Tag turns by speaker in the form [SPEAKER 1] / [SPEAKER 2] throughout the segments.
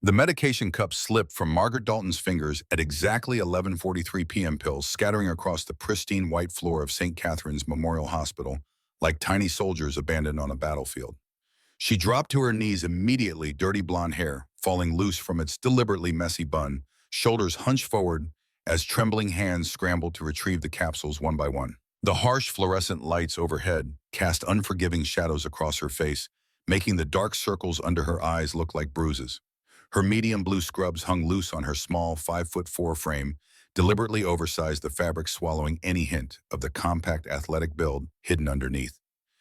[SPEAKER 1] The medication cup slipped from Margaret Dalton's fingers at exactly 11:43 p.m. pills scattering across the pristine white floor of St. Catherine's Memorial Hospital like tiny soldiers abandoned on a battlefield. She dropped to her knees immediately, dirty blonde hair falling loose from its deliberately messy bun, shoulders hunched forward as trembling hands scrambled to retrieve the capsules one by one. The harsh fluorescent lights overhead cast unforgiving shadows across her face, making the dark circles under her eyes look like bruises. Her medium blue scrubs hung loose on her small 5'4" frame, deliberately oversized, the fabric swallowing any hint of the compact athletic build hidden underneath.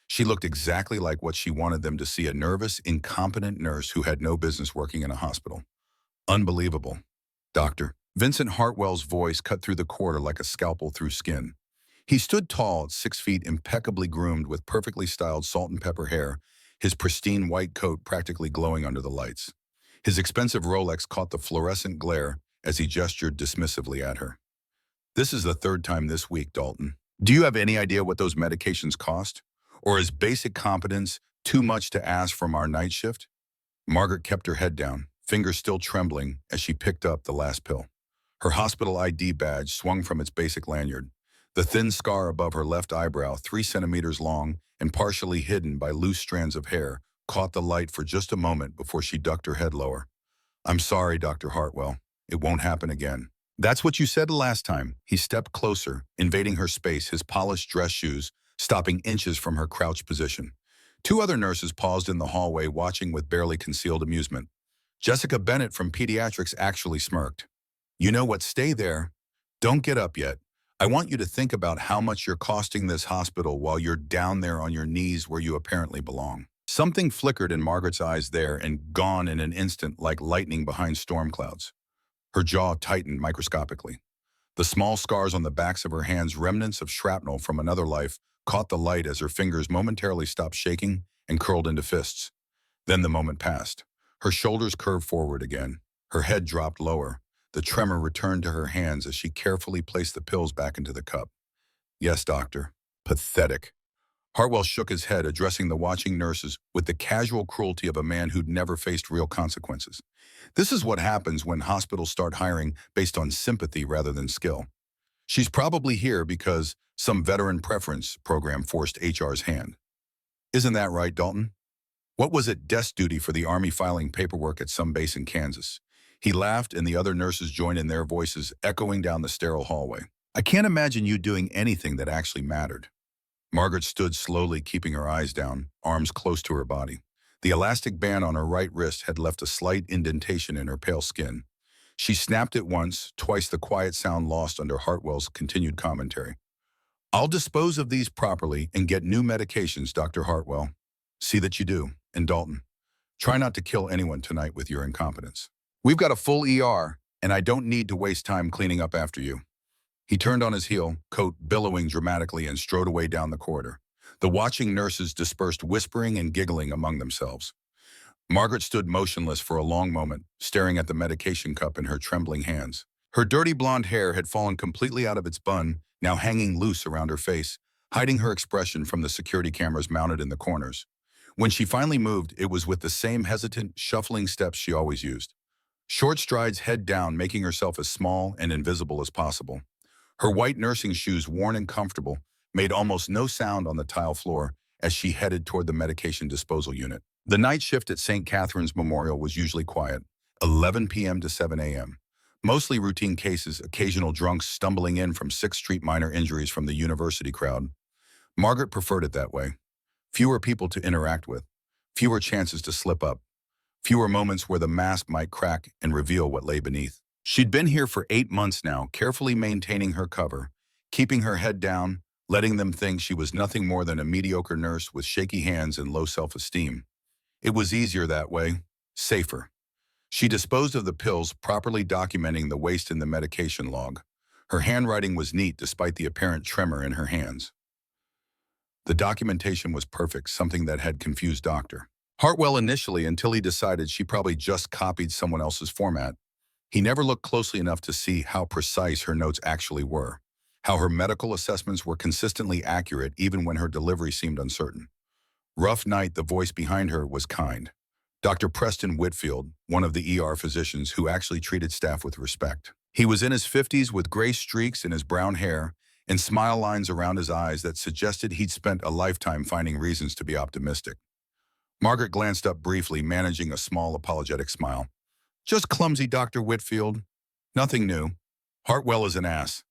[SPEAKER 1] She looked exactly like what she wanted them to see, a nervous, incompetent nurse who had no business working in a hospital. Unbelievable. Doctor. Vincent Hartwell's voice cut through the corridor like a scalpel through skin. He stood tall at 6 feet, impeccably groomed with perfectly styled salt and pepper hair, his pristine white coat practically glowing under the lights. His expensive Rolex caught the fluorescent glare as he gestured dismissively at her. This is the third time this week, Dalton. Do you have any idea what those medications cost? Or is basic competence too much to ask from our night shift? Margaret kept her head down, fingers still trembling as she picked up the last pill. Her hospital ID badge swung from its basic lanyard. The thin scar above her left eyebrow, 3 centimeters long and partially hidden by loose strands of hair, caught the light for just a moment before she ducked her head lower. I'm sorry, Dr. Hartwell. It won't happen again. That's what you said last time. He stepped closer, invading her space, his polished dress shoes stopping inches from her crouched position. Two other nurses paused in the hallway, watching with barely concealed amusement. Jessica Bennett from Pediatrics actually smirked. You know what? Stay there. Don't get up yet. I want you to think about how much you're costing this hospital while you're down there on your knees where you apparently belong. Something flickered in Margaret's eyes there and gone in an instant like lightning behind storm clouds. Her jaw tightened microscopically. The small scars on the backs of her hands, remnants of shrapnel from another life, caught the light as her fingers momentarily stopped shaking and curled into fists. Then the moment passed. Her shoulders curved forward again. Her head dropped lower. The tremor returned to her hands as she carefully placed the pills back into the cup. Yes, doctor. Pathetic. Hartwell shook his head, addressing the watching nurses with the casual cruelty of a man who'd never faced real consequences. This is what happens when hospitals start hiring based on sympathy rather than skill. She's probably here because some veteran preference program forced HR's hand. Isn't that right, Dalton? What was it, desk duty for the Army filing paperwork at some base in Kansas? He laughed, and the other nurses joined in, their voices echoing down the sterile hallway. I can't imagine you doing anything that actually mattered. Margaret stood slowly, keeping her eyes down, arms close to her body. The elastic band on her right wrist had left a slight indentation in her pale skin. She snapped it once, twice, the quiet sound lost under Hartwell's continued commentary. I'll dispose of these properly and get new medications, Dr. Hartwell. See that you do. And Dalton, try not to kill anyone tonight with your incompetence. We've got a full ER, and I don't need to waste time cleaning up after you. He turned on his heel, coat billowing dramatically, and strode away down the corridor. The watching nurses dispersed, whispering and giggling among themselves. Margaret stood motionless for a long moment, staring at the medication cup in her trembling hands. Her dirty blonde hair had fallen completely out of its bun, now hanging loose around her face, hiding her expression from the security cameras mounted in the corners. When she finally moved, it was with the same hesitant, shuffling steps she always used. Short strides, head down, making herself as small and invisible as possible. Her white nursing shoes, worn and comfortable, made almost no sound on the tile floor as she headed toward the medication disposal unit. The night shift at St. Catherine's Memorial was usually quiet, 11 p.m. to 7 a.m. Mostly routine cases, occasional drunks stumbling in from 6th Street, minor injuries from the university crowd. Margaret preferred it that way. Fewer people to interact with, fewer chances to slip up, fewer moments where the mask might crack and reveal what lay beneath. She'd been here for 8 months now, carefully maintaining her cover, keeping her head down, letting them think she was nothing more than a mediocre nurse with shaky hands and low self-esteem. It was easier that way, safer. She disposed of the pills, properly documenting the waste in the medication log. Her handwriting was neat despite the apparent tremor in her hands. The documentation was perfect, something that had confused Dr. Hartwell initially until he decided she probably just copied someone else's format. He never looked closely enough to see how precise her notes actually were, how her medical assessments were consistently accurate even when her delivery seemed uncertain. Rough night, the voice behind her was kind. Dr. Preston Whitfield, one of the ER physicians who actually treated staff with respect. He was in his 50s with gray streaks in his brown hair and smile lines around his eyes that suggested he'd spent a lifetime finding reasons to be optimistic. Margaret glanced up briefly, managing a small apologetic smile. Just clumsy, Dr. Whitfield. Nothing new. Hartwell is an ass.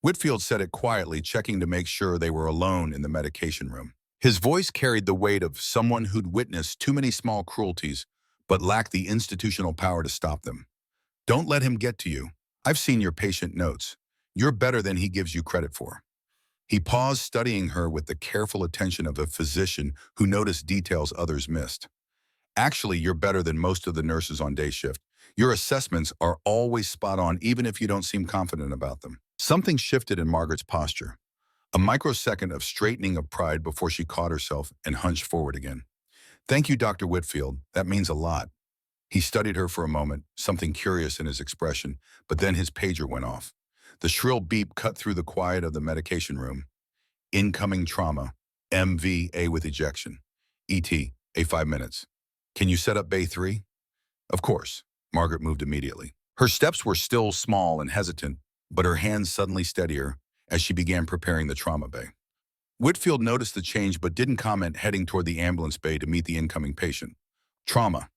[SPEAKER 1] Whitfield said it quietly, checking to make sure they were alone in the medication room. His voice carried the weight of someone who'd witnessed too many small cruelties, but lacked the institutional power to stop them. Don't let him get to you. I've seen your patient notes. You're better than he gives you credit for. He paused, studying her with the careful attention of a physician who noticed details others missed. Actually, you're better than most of the nurses on day shift. Your assessments are always spot on, even if you don't seem confident about them. Something shifted in Margaret's posture. A microsecond of straightening of pride before she caught herself and hunched forward again. Thank you, Dr. Whitfield. That means a lot. He studied her for a moment, something curious in his expression, but then his pager went off. The shrill beep cut through the quiet of the medication room. Incoming trauma. MV, with ejection. ET, A 5 minutes. Can you set up Bay 3? Of course. Margaret moved immediately. Her steps were still small and hesitant, but her hands suddenly steadier as she began preparing the trauma bay. Whitfield noticed the change but didn't comment, heading toward the ambulance bay to meet the incoming patient. Trauma.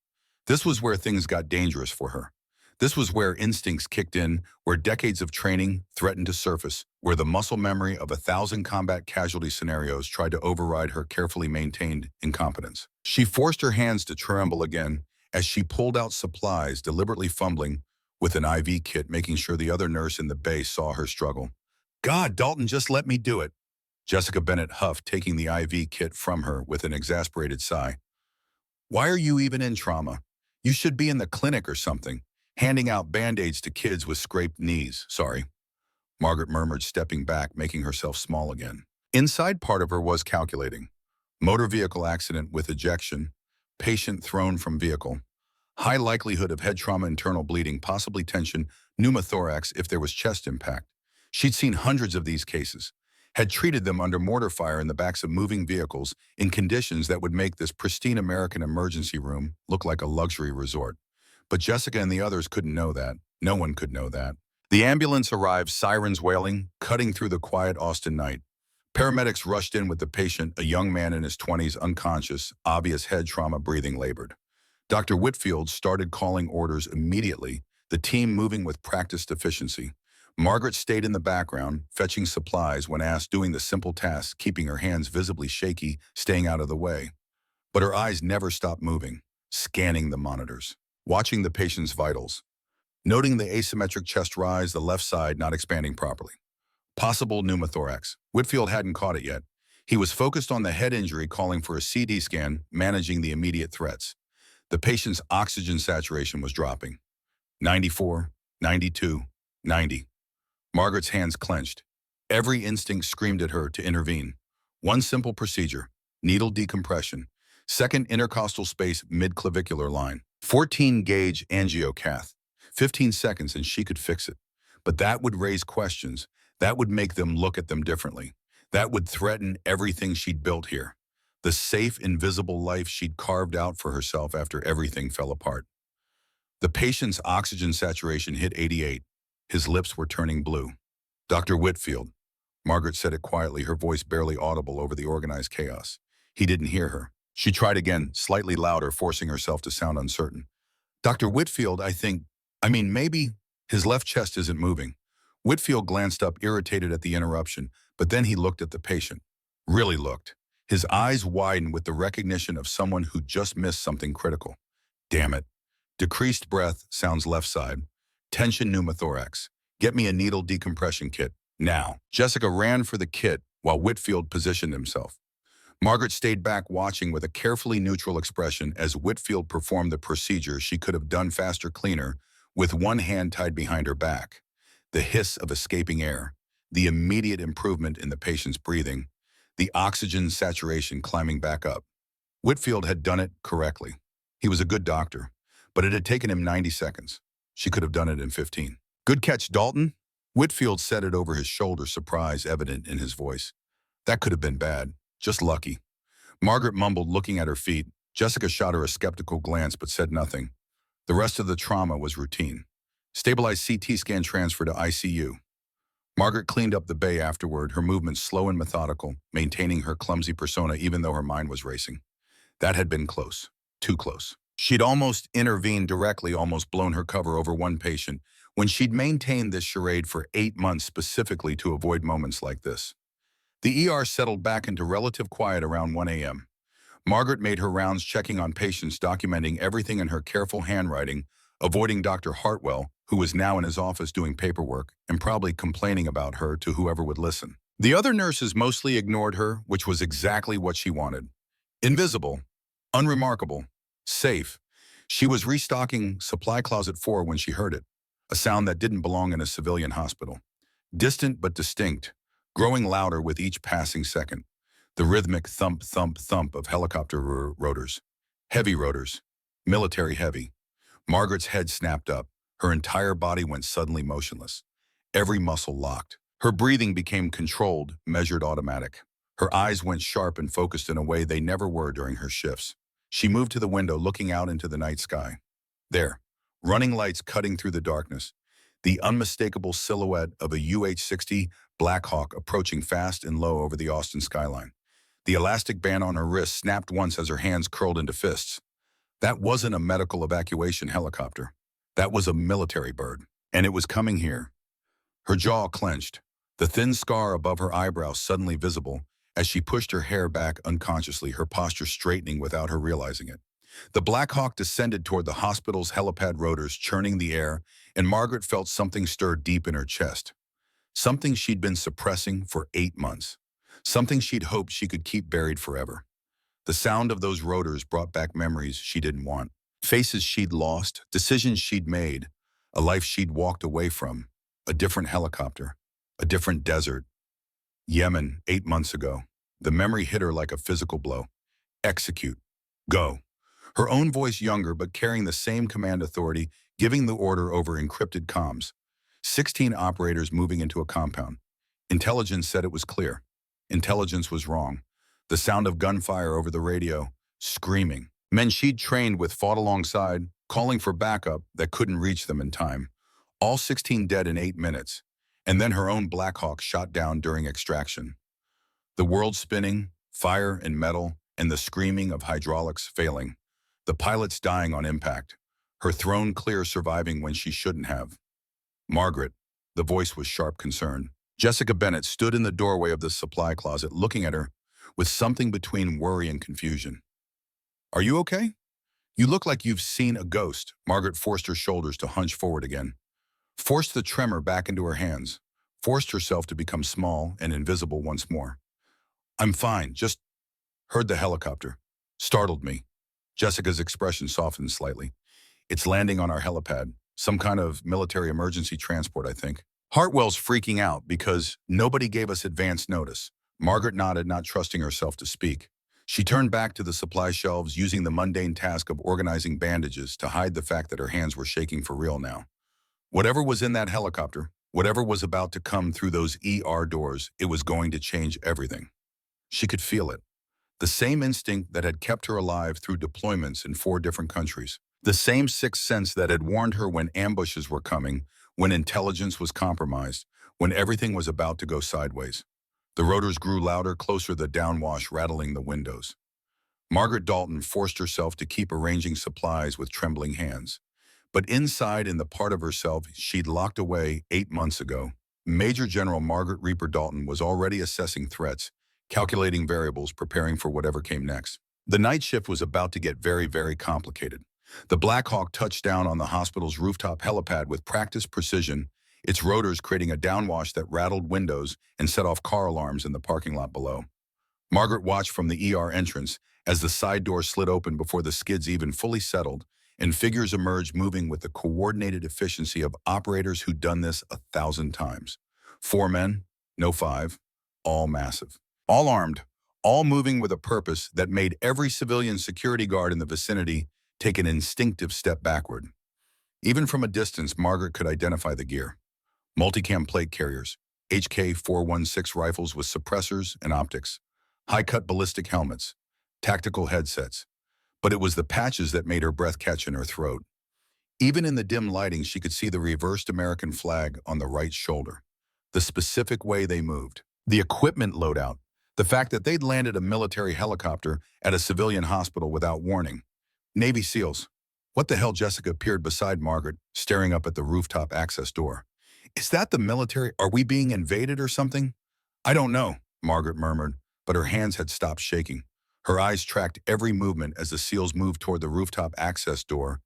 [SPEAKER 1] This was where things got dangerous for her. This was where instincts kicked in, where decades of training threatened to surface, where the muscle memory of 1,000 combat casualty scenarios tried to override her carefully maintained incompetence. She forced her hands to tremble again as she pulled out supplies, deliberately fumbling with an IV kit, making sure the other nurse in the bay saw her struggle. God, Dalton, just let me do it. Jessica Bennett huffed, taking the IV kit from her with an exasperated sigh. Why are you even in trauma? You should be in the clinic or something, handing out Band-Aids to kids with scraped knees. Sorry. Margaret murmured, stepping back, making herself small again. Inside part of her was calculating. Motor vehicle accident with ejection, patient thrown from vehicle, high likelihood of head trauma, internal bleeding, possibly tension, pneumothorax if there was chest impact. She'd seen hundreds of these cases, had treated them under mortar fire in the backs of moving vehicles in conditions that would make this pristine American emergency room look like a luxury resort. But Jessica and the others couldn't know that. No one could know that. The ambulance arrived, sirens wailing, cutting through the quiet Austin night. Paramedics rushed in with the patient, a young man in his 20s, unconscious, obvious head trauma, breathing labored. Dr. Whitfield started calling orders immediately, the team moving with practiced efficiency. Margaret stayed in the background, fetching supplies when asked, doing the simple tasks, keeping her hands visibly shaky, staying out of the way. But her eyes never stopped moving, scanning the monitors, watching the patient's vitals, noting the asymmetric chest rise, the left side not expanding properly. Possible pneumothorax. Whitfield hadn't caught it yet. He was focused on the head injury, calling for a CT scan, managing the immediate threats. The patient's oxygen saturation was dropping. 94, 92, 90. Margaret's hands clenched. Every instinct screamed at her to intervene. One simple procedure, needle decompression. Second intercostal space mid-clavicular line. 14-gauge angiocath. 15 seconds and she could fix it. But that would raise questions. That would make them look at them differently. That would threaten everything she'd built here. The safe, invisible life she'd carved out for herself after everything fell apart. The patient's oxygen saturation hit 88. His lips were turning blue. Dr. Whitfield. Margaret said it quietly, her voice barely audible over the organized chaos. He didn't hear her. She tried again, slightly louder, forcing herself to sound uncertain. Dr. Whitfield, maybe. His left chest isn't moving. Whitfield glanced up, irritated at the interruption, but then he looked at the patient. Really looked. His eyes widened with the recognition of someone who just missed something critical. Damn it. Decreased breath, sounds left side. Tension pneumothorax. Get me a needle decompression kit. Now. Jessica ran for the kit while Whitfield positioned himself. Margaret stayed back, watching with a carefully neutral expression as Whitfield performed the procedure she could have done faster, cleaner, with one hand tied behind her back. The hiss of escaping air, the immediate improvement in the patient's breathing, the oxygen saturation climbing back up. Whitfield had done it correctly. He was a good doctor, but it had taken him 90 seconds. She could have done it in 15. Good catch, Dalton. Whitfield said it over his shoulder, surprise evident in his voice. That could have been bad. Just lucky. Margaret mumbled, looking at her feet. Jessica shot her a skeptical glance but said nothing. The rest of the trauma was routine. Stabilized CT scan transfer to ICU. Margaret cleaned up the bay afterward, her movements slow and methodical, maintaining her clumsy persona even though her mind was racing. That had been close. Too close. She'd almost intervened directly, almost blown her cover over one patient, when she'd maintained this charade for 8 months specifically to avoid moments like this. The ER settled back into relative quiet around 1 a.m. Margaret made her rounds checking on patients, documenting everything in her careful handwriting, avoiding Dr. Hartwell, who was now in his office doing paperwork and probably complaining about her to whoever would listen. The other nurses mostly ignored her, which was exactly what she wanted. Invisible, unremarkable, safe. She was restocking supply closet 4 when she heard it, a sound that didn't belong in a civilian hospital. Distant but distinct, growing louder with each passing second. The rhythmic thump, thump, thump of helicopter rotors. Heavy rotors. Military heavy. Margaret's head snapped up. Her entire body went suddenly motionless. Every muscle locked. Her breathing became controlled, measured automatic. Her eyes went sharp and focused in a way they never were during her shifts. She moved to the window, looking out into the night sky. There, running lights cutting through the darkness. The unmistakable silhouette of a UH-60 Black Hawk approaching fast and low over the Austin skyline. The elastic band on her wrist snapped once as her hands curled into fists. That wasn't a medical evacuation helicopter. That was a military bird, and it was coming here. Her jaw clenched, the thin scar above her eyebrow suddenly visible as she pushed her hair back unconsciously, her posture straightening without her realizing it. The Black Hawk descended toward the hospital's helipad rotors, churning the air, and Margaret felt something stir deep in her chest. Something she'd been suppressing for 8 months. Something she'd hoped she could keep buried forever. The sound of those rotors brought back memories she didn't want. Faces she'd lost, decisions she'd made, a life she'd walked away from, a different helicopter, a different desert. Yemen, 8 months ago. The memory hit her like a physical blow. Execute. Go. Her own voice younger but carrying the same command authority, giving the order over encrypted comms. 16 operators moving into a compound. Intelligence said it was clear. Intelligence was wrong. The sound of gunfire over the radio, screaming. Men she'd trained with fought alongside, calling for backup that couldn't reach them in time. All 16 dead in 8 minutes. And then her own Black Hawk shot down during extraction. The world spinning, fire and metal, and the screaming of hydraulics failing. The pilots dying on impact. Her throne clear surviving when she shouldn't have. Margaret, the voice was sharp concern. Jessica Bennett stood in the doorway of the supply closet looking at her with something between worry and confusion. Are you okay? You look like you've seen a ghost. Margaret forced her shoulders to hunch forward again. Forced the tremor back into her hands. Forced herself to become small and invisible once more. I'm fine, just heard the helicopter. Startled me. Jessica's expression softened slightly. It's landing on our helipad. Some kind of military emergency transport, I think. Hartwell's freaking out because nobody gave us advance notice. Margaret nodded, not trusting herself to speak. She turned back to the supply shelves, using the mundane task of organizing bandages to hide the fact that her hands were shaking for real now. Whatever was in that helicopter, whatever was about to come through those ER doors, it was going to change everything. She could feel it. The same instinct that had kept her alive through deployments in 4 different countries. The same sixth sense that had warned her when ambushes were coming, when intelligence was compromised, when everything was about to go sideways. The rotors grew louder, closer, the downwash rattling the windows. Margaret Dalton forced herself to keep arranging supplies with trembling hands. But inside, in the part of herself she'd locked away 8 months ago, Major General Margaret Reaper Dalton was already assessing threats, calculating variables, preparing for whatever came next. The night shift was about to get very, very complicated. The Black Hawk touched down on the hospital's rooftop helipad with practiced precision, its rotors creating a downwash that rattled windows and set off car alarms in the parking lot below. Margaret watched from the ER entrance as the side door slid open before the skids even fully settled, and figures emerged moving with the coordinated efficiency of operators who'd done this 1,000 times. 4 men, no 5, all massive. All armed, all moving with a purpose that made every civilian security guard in the vicinity take an instinctive step backward. Even from a distance, Margaret could identify the gear. Multicam plate carriers, HK-416 rifles with suppressors and optics, high-cut ballistic helmets, tactical headsets, but it was the patches that made her breath catch in her throat. Even in the dim lighting, she could see the reversed American flag on the right shoulder. The specific way they moved. The equipment loadout. The fact that they'd landed a military helicopter at a civilian hospital without warning. Navy SEALs. What the hell? Jessica peered beside Margaret, staring up at the rooftop access door. Is that the military? Are we being invaded or something? I don't know, Margaret murmured, but her hands had stopped shaking. Her eyes tracked every movement as the SEALs moved toward the rooftop access door,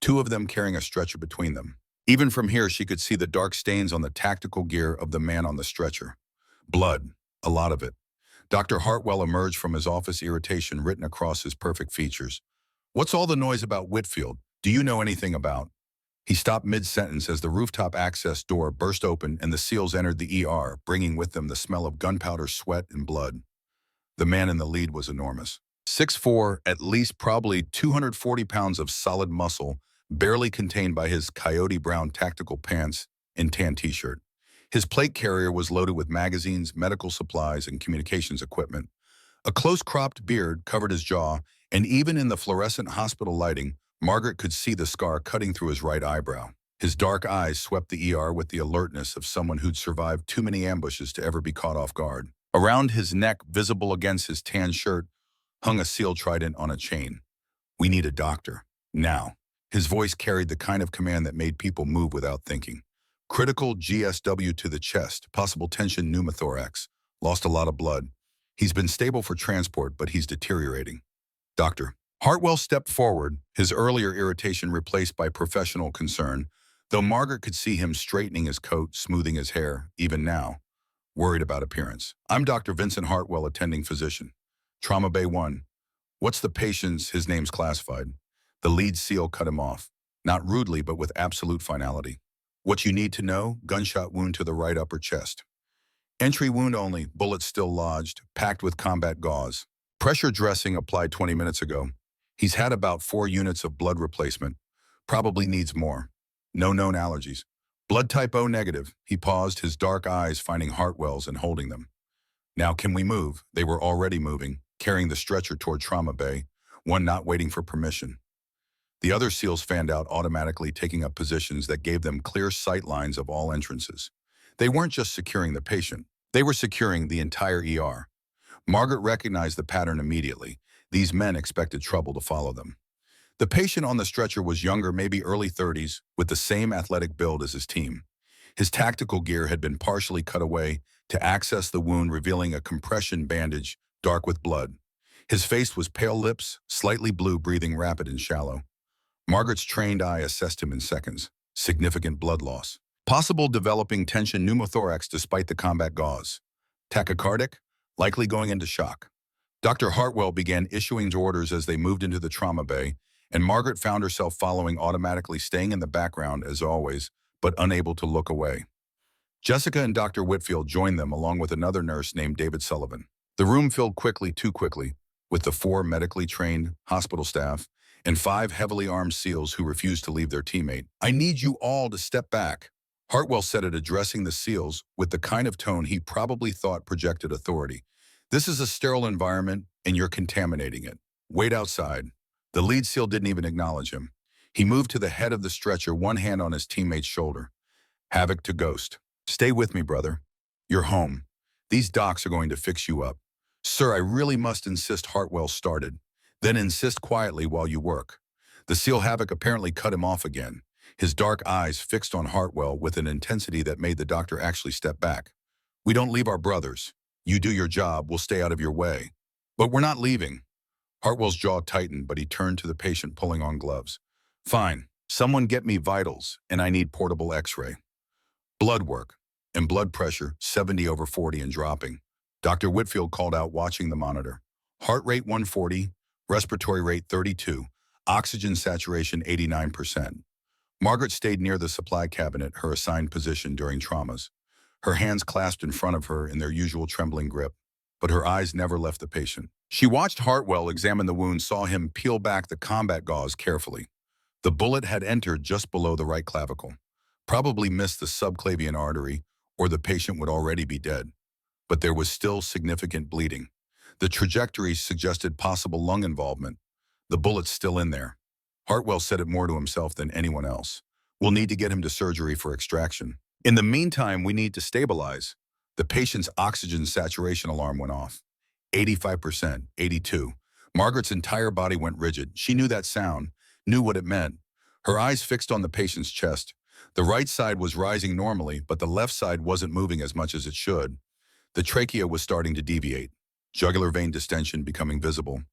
[SPEAKER 1] two of them carrying a stretcher between them. Even from here, she could see the dark stains on the tactical gear of the man on the stretcher. Blood, a lot of it. Dr. Hartwell emerged from his office, irritation written across his perfect features. What's all the noise about Whitfield? Do you know anything about? He stopped mid-sentence as the rooftop access door burst open and the SEALs entered the ER, bringing with them the smell of gunpowder, sweat, and blood. The man in the lead was enormous. 6'4", at least probably 240 pounds of solid muscle, barely contained by his coyote brown tactical pants and tan t-shirt. His plate carrier was loaded with magazines, medical supplies, and communications equipment. A close-cropped beard covered his jaw, and even in the fluorescent hospital lighting, Margaret could see the scar cutting through his right eyebrow. His dark eyes swept the ER with the alertness of someone who'd survived too many ambushes to ever be caught off guard. Around his neck, visible against his tan shirt, hung a SEAL trident on a chain. We need a doctor. Now. His voice carried the kind of command that made people move without thinking. Critical GSW to the chest, possible tension pneumothorax. Lost a lot of blood. He's been stable for transport, but he's deteriorating. Doctor. Hartwell stepped forward, his earlier irritation replaced by professional concern, though Margaret could see him straightening his coat, smoothing his hair, even now, worried about appearance. I'm Dr. Vincent Hartwell, attending physician. Trauma Bay 1. What's the patient's? His name's classified. The lead SEAL cut him off, not rudely, but with absolute finality. What you need to know, gunshot wound to the right upper chest. Entry wound only, bullet still lodged, packed with combat gauze. Pressure dressing applied 20 minutes ago. He's had about 4 units of blood replacement. Probably needs more. No known allergies. Blood type O negative. He paused, his dark eyes finding Hartwell's and holding them. Now can we move? They were already moving, carrying the stretcher toward Trauma Bay, one not waiting for permission. The other SEALs fanned out automatically, taking up positions that gave them clear sight lines of all entrances. They weren't just securing the patient. They were securing the entire ER. Margaret recognized the pattern immediately. These men expected trouble to follow them. The patient on the stretcher was younger, maybe early 30s, with the same athletic build as his team. His tactical gear had been partially cut away to access the wound, revealing a compression bandage dark with blood. His face was pale lips, slightly blue, breathing rapid and shallow. Margaret's trained eye assessed him in seconds. Significant blood loss. Possible developing tension pneumothorax despite the combat gauze. Tachycardic, likely going into shock. Dr. Hartwell began issuing orders as they moved into the trauma bay, and Margaret found herself following, automatically staying in the background as always, but unable to look away. Jessica and Dr. Whitfield joined them along with another nurse named David Sullivan. The room filled quickly, too quickly, with the 4 medically trained hospital staff and 5 heavily armed SEALs who refused to leave their teammate. I need you all to step back, Hartwell said it, addressing the SEALs with the kind of tone he probably thought projected authority. This is a sterile environment, and you're contaminating it. Wait outside. The lead SEAL didn't even acknowledge him. He moved to the head of the stretcher, one hand on his teammate's shoulder. Havoc to Ghost. Stay with me, brother. You're home. These docs are going to fix you up. Sir, I really must insist, Hartwell started. Then insist quietly while you work. The SEAL Havoc apparently cut him off again, his dark eyes fixed on Hartwell with an intensity that made the doctor actually step back. We don't leave our brothers. You do your job, we'll stay out of your way. But we're not leaving. Hartwell's jaw tightened, but he turned to the patient, pulling on gloves. Fine. Someone get me vitals, and I need portable x-ray. Blood work and blood pressure 70/40 and dropping. Dr. Whitfield called out, watching the monitor. Heart rate 140, respiratory rate 32, oxygen saturation 89%. Margaret stayed near the supply cabinet, her assigned position during traumas. Her hands clasped in front of her in their usual trembling grip, but her eyes never left the patient. She watched Hartwell examine the wound, saw him peel back the combat gauze carefully. The bullet had entered just below the right clavicle, probably missed the subclavian artery, or the patient would already be dead. But there was still significant bleeding. The trajectory suggested possible lung involvement. The bullet's still in there. Hartwell said it more to himself than anyone else. We'll need to get him to surgery for extraction. In the meantime, we need to stabilize. The patient's oxygen saturation alarm went off. 85%, 82. Margaret's entire body went rigid. She knew that sound, knew what it meant. Her eyes fixed on the patient's chest. The right side was rising normally, but the left side wasn't moving as much as it should. The trachea was starting to deviate. Jugular vein distension becoming visible.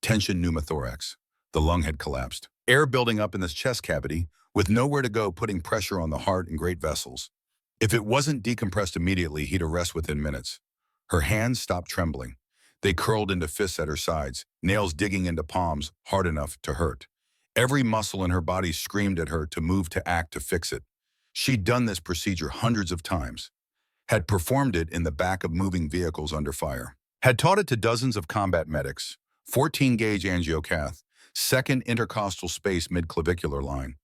[SPEAKER 1] Tension pneumothorax. The lung had collapsed. Air building up in this chest cavity, with nowhere to go, putting pressure on the heart and great vessels. If it wasn't decompressed immediately, he'd arrest within minutes. Her hands stopped trembling. They curled into fists at her sides, nails digging into palms hard enough to hurt. Every muscle in her body screamed at her to move, to act, to fix it. She'd done this procedure hundreds of times, had performed it in the back of moving vehicles under fire, had taught it to dozens of combat medics. 14-gauge angiocath, second intercostal space midclavicular line.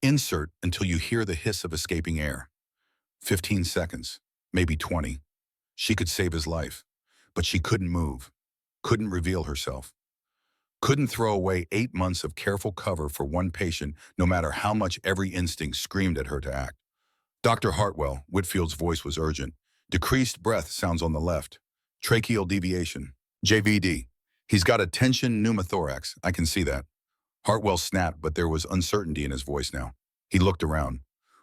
[SPEAKER 1] Insert until you hear the hiss of escaping air. 15 seconds, maybe 20. She could save his life, but she couldn't move, couldn't reveal herself, couldn't throw away 8 months of careful cover for one patient, no matter how much every instinct screamed at her to act. Dr. Hartwell, Whitfield's voice was urgent. Decreased breath sounds on the left. Tracheal deviation. JVD. He's got a tension pneumothorax, I can see that. Hartwell snapped, but there was uncertainty in his voice now. He looked around.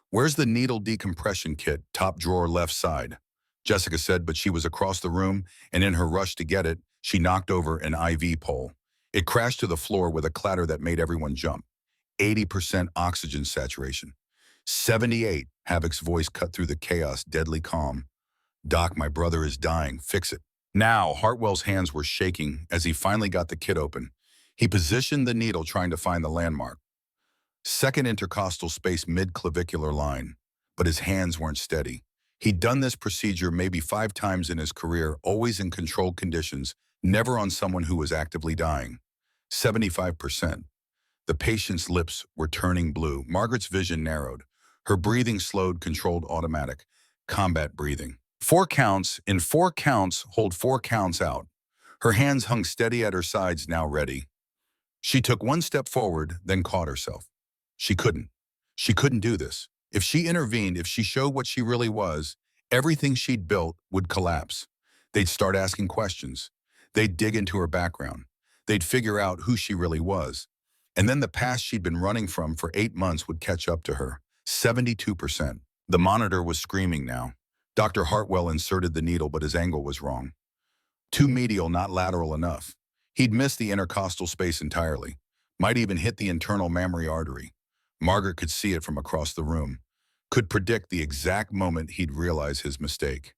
[SPEAKER 1] Where's the needle decompression kit? Top drawer left side. Jessica said, but she was across the room, and in her rush to get it, she knocked over an IV pole. It crashed to the floor with a clatter that made everyone jump. 80% oxygen saturation. 78, Havoc's voice cut through the chaos, deadly calm. Doc, my brother is dying. Fix it. Now, Hartwell's hands were shaking as he finally got the kit open. He positioned the needle, trying to find the landmark. Second intercostal space midclavicular line, but his hands weren't steady. He'd done this procedure maybe 5 times in his career, always in controlled conditions, never on someone who was actively dying. 75%. The patient's lips were turning blue. Margaret's vision narrowed. Her breathing slowed, controlled, automatic. Combat breathing. 4 counts. In 4 counts, hold 4 counts out. Her hands hung steady at her sides, now ready. She took 1 step forward, then caught herself. She couldn't. She couldn't do this. If she intervened, if she showed what she really was, everything she'd built would collapse. They'd start asking questions. They'd dig into her background. They'd figure out who she really was. And then the past she'd been running from for 8 months would catch up to her. 72%. The monitor was screaming now. Dr. Hartwell inserted the needle, but his angle was wrong. Too medial, not lateral enough. He'd missed the intercostal space entirely. Might even hit the internal mammary artery. Margaret could see it from across the room. Could predict the exact moment he'd realize his mistake.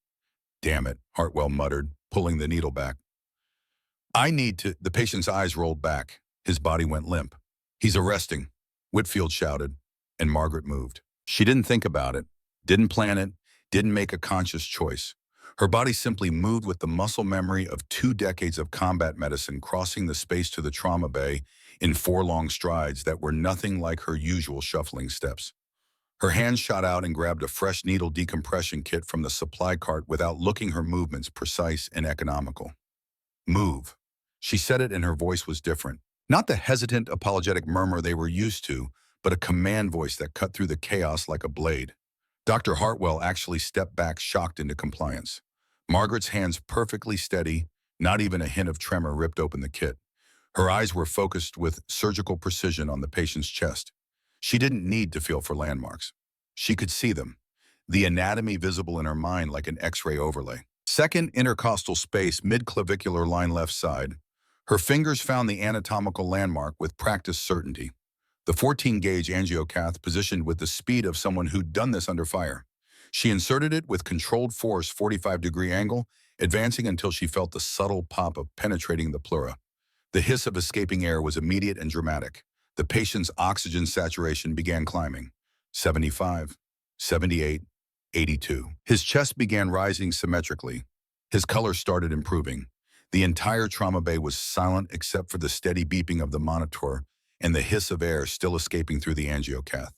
[SPEAKER 1] Damn it, Hartwell muttered, pulling the needle back. I need to... The patient's eyes rolled back. His body went limp. He's arresting, Whitfield shouted, and Margaret moved. She didn't think about it, didn't plan it, didn't make a conscious choice. Her body simply moved with the muscle memory of 2 decades of combat medicine, crossing the space to the trauma bay in 4 long strides that were nothing like her usual shuffling steps. Her hands shot out and grabbed a fresh needle decompression kit from the supply cart without looking, her movements precise and economical. Move. She said it, and her voice was different. Not the hesitant, apologetic murmur they were used to, but a command voice that cut through the chaos like a blade. Dr. Hartwell actually stepped back, shocked into compliance. Margaret's hands perfectly steady, not even a hint of tremor, ripped open the kit. Her eyes were focused with surgical precision on the patient's chest. She didn't need to feel for landmarks. She could see them, the anatomy visible in her mind like an X-ray overlay. Second intercostal space, midclavicular line left side. Her fingers found the anatomical landmark with practiced certainty. The 14-gauge angiocath positioned with the speed of someone who'd done this under fire. She inserted it with controlled force, 45-degree angle, advancing until she felt the subtle pop of penetrating the pleura. The hiss of escaping air was immediate and dramatic. The patient's oxygen saturation began climbing. 75, 78, 82. His chest began rising symmetrically. His color started improving. The entire trauma bay was silent except for the steady beeping of the monitor and the hiss of air still escaping through the angiocath.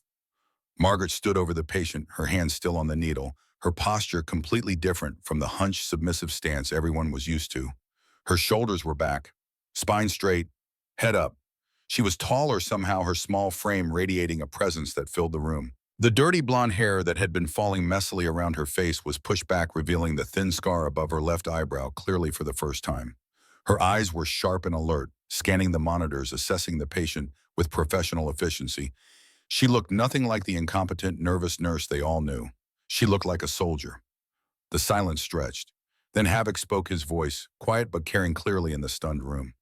[SPEAKER 1] Margaret stood over the patient, her hand still on the needle, her posture completely different from the hunched, submissive stance everyone was used to. Her shoulders were back, spine straight, head up. She was taller somehow, her small frame radiating a presence that filled the room. The dirty blonde hair that had been falling messily around her face was pushed back, revealing the thin scar above her left eyebrow clearly for the first time. Her eyes were sharp and alert, scanning the monitors, assessing the patient with professional efficiency. She looked nothing like the incompetent, nervous nurse they all knew. She looked like a soldier. The silence stretched. Then Havoc spoke, his voice, quiet but carrying clearly in the stunned room.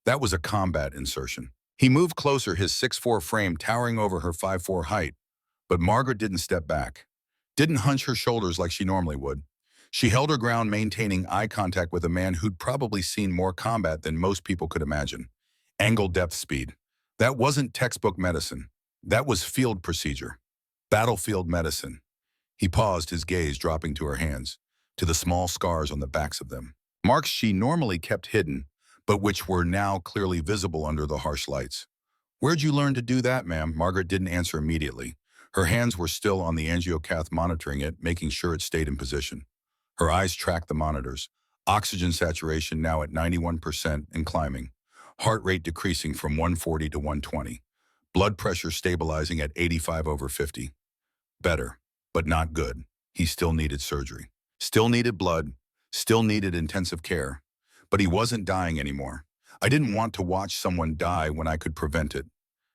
[SPEAKER 1] That was a combat insertion. He moved closer, his 6'4" frame towering over her 5'4" height. But Margaret didn't step back, didn't hunch her shoulders like she normally would. She held her ground, maintaining eye contact with a man who'd probably seen more combat than most people could imagine. Angle, depth, speed. That wasn't textbook medicine. That was field procedure. Battlefield medicine. He paused, his gaze dropping to her hands, to the small scars on the backs of them. Marks she normally kept hidden, but which were now clearly visible under the harsh lights. "Where'd you learn to do that, ma'am?" Margaret didn't answer immediately. Her hands were still on the angiocath, monitoring it, making sure it stayed in position. Her eyes tracked the monitors. Oxygen saturation now at 91% and climbing. Heart rate decreasing from 140 to 120. Blood pressure stabilizing at 85/50. Better, but not good. He still needed surgery. Still needed blood. Still needed intensive care. But he wasn't dying anymore. "I didn't want to watch someone die when I could prevent it."